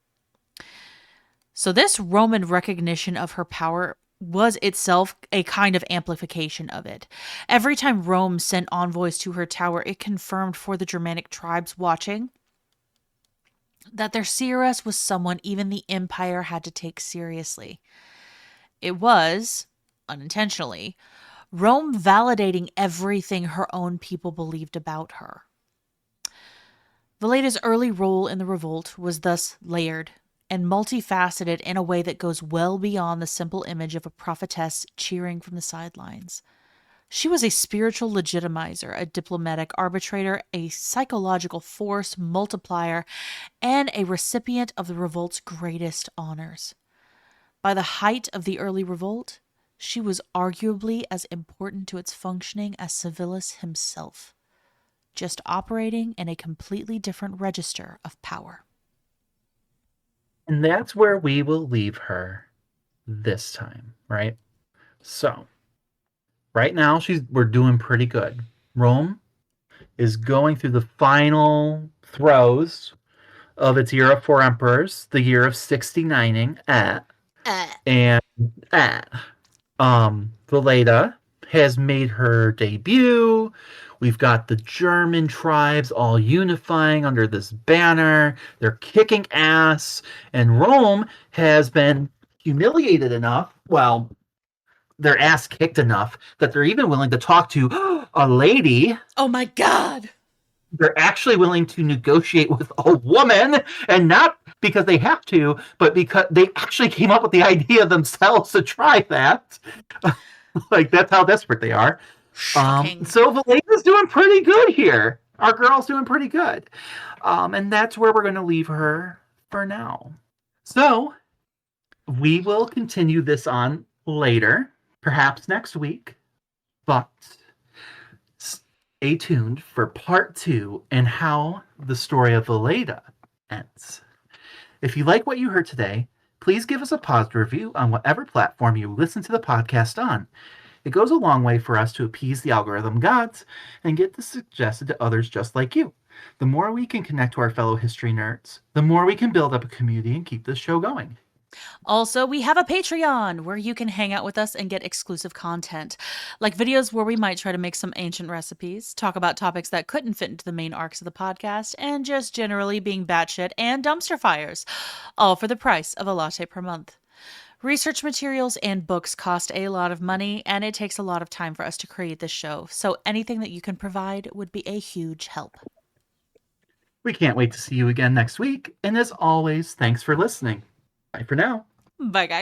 So, this Roman recognition of her power was itself a kind of amplification of it. Every time Rome sent envoys to her tower, it confirmed for the Germanic tribes watching that their seeress was someone even the empire had to take seriously. It was, unintentionally, Rome validating everything her own people believed about her. Veleda's early role in the revolt was thus layered and multifaceted in a way that goes well beyond the simple image of a prophetess cheering from the sidelines. She was a spiritual legitimizer, a diplomatic arbitrator, a psychological force multiplier, and a recipient of the revolt's greatest honors. By the height of the early revolt, she was arguably as important to its functioning as Civilis himself, just operating in a completely different register of power.
and that's where we will leave her this time, right? So, right now we're doing pretty good. Rome is going through the final throes of its year of four emperors, the year of 69ing at,
Uh,
and at. Veleda has made her debut. We've got the German tribes all unifying under this banner. They're kicking ass, and Rome has been humiliated enough. Well, their ass kicked enough that they're even willing to talk to a lady.
oh my god!
They're actually willing to negotiate with a woman, and not because they have to, but because they actually came up with the idea themselves to try that. Like, that's how desperate they are.
Shocking.
So Valena's doing pretty good here. Our girl's doing pretty good. And that's where we're going to leave her for now. So we will continue this on later, perhaps next week, but stay tuned for part 2 and how the story of Veleda ends. If you like what you heard today, please give us a positive review on whatever platform you listen to the podcast on. It goes a long way for us to appease the algorithm gods and get this suggested to others just like you. The more we can connect to our fellow history nerds, the more we can build up a community and keep this show going.
Also, we have a Patreon where you can hang out with us and get exclusive content, like videos where we might try to make some ancient recipes, talk about topics that couldn't fit into the main arcs of the podcast, and just generally being batshit and dumpster fires, all for the price of a latte per month. Research materials and books cost a lot of money, and it takes a lot of time for us to create this show, so anything that you can provide would be a huge help.
We can't wait to see you again next week, and as always, thanks for listening. Bye for now.
Bye, guys.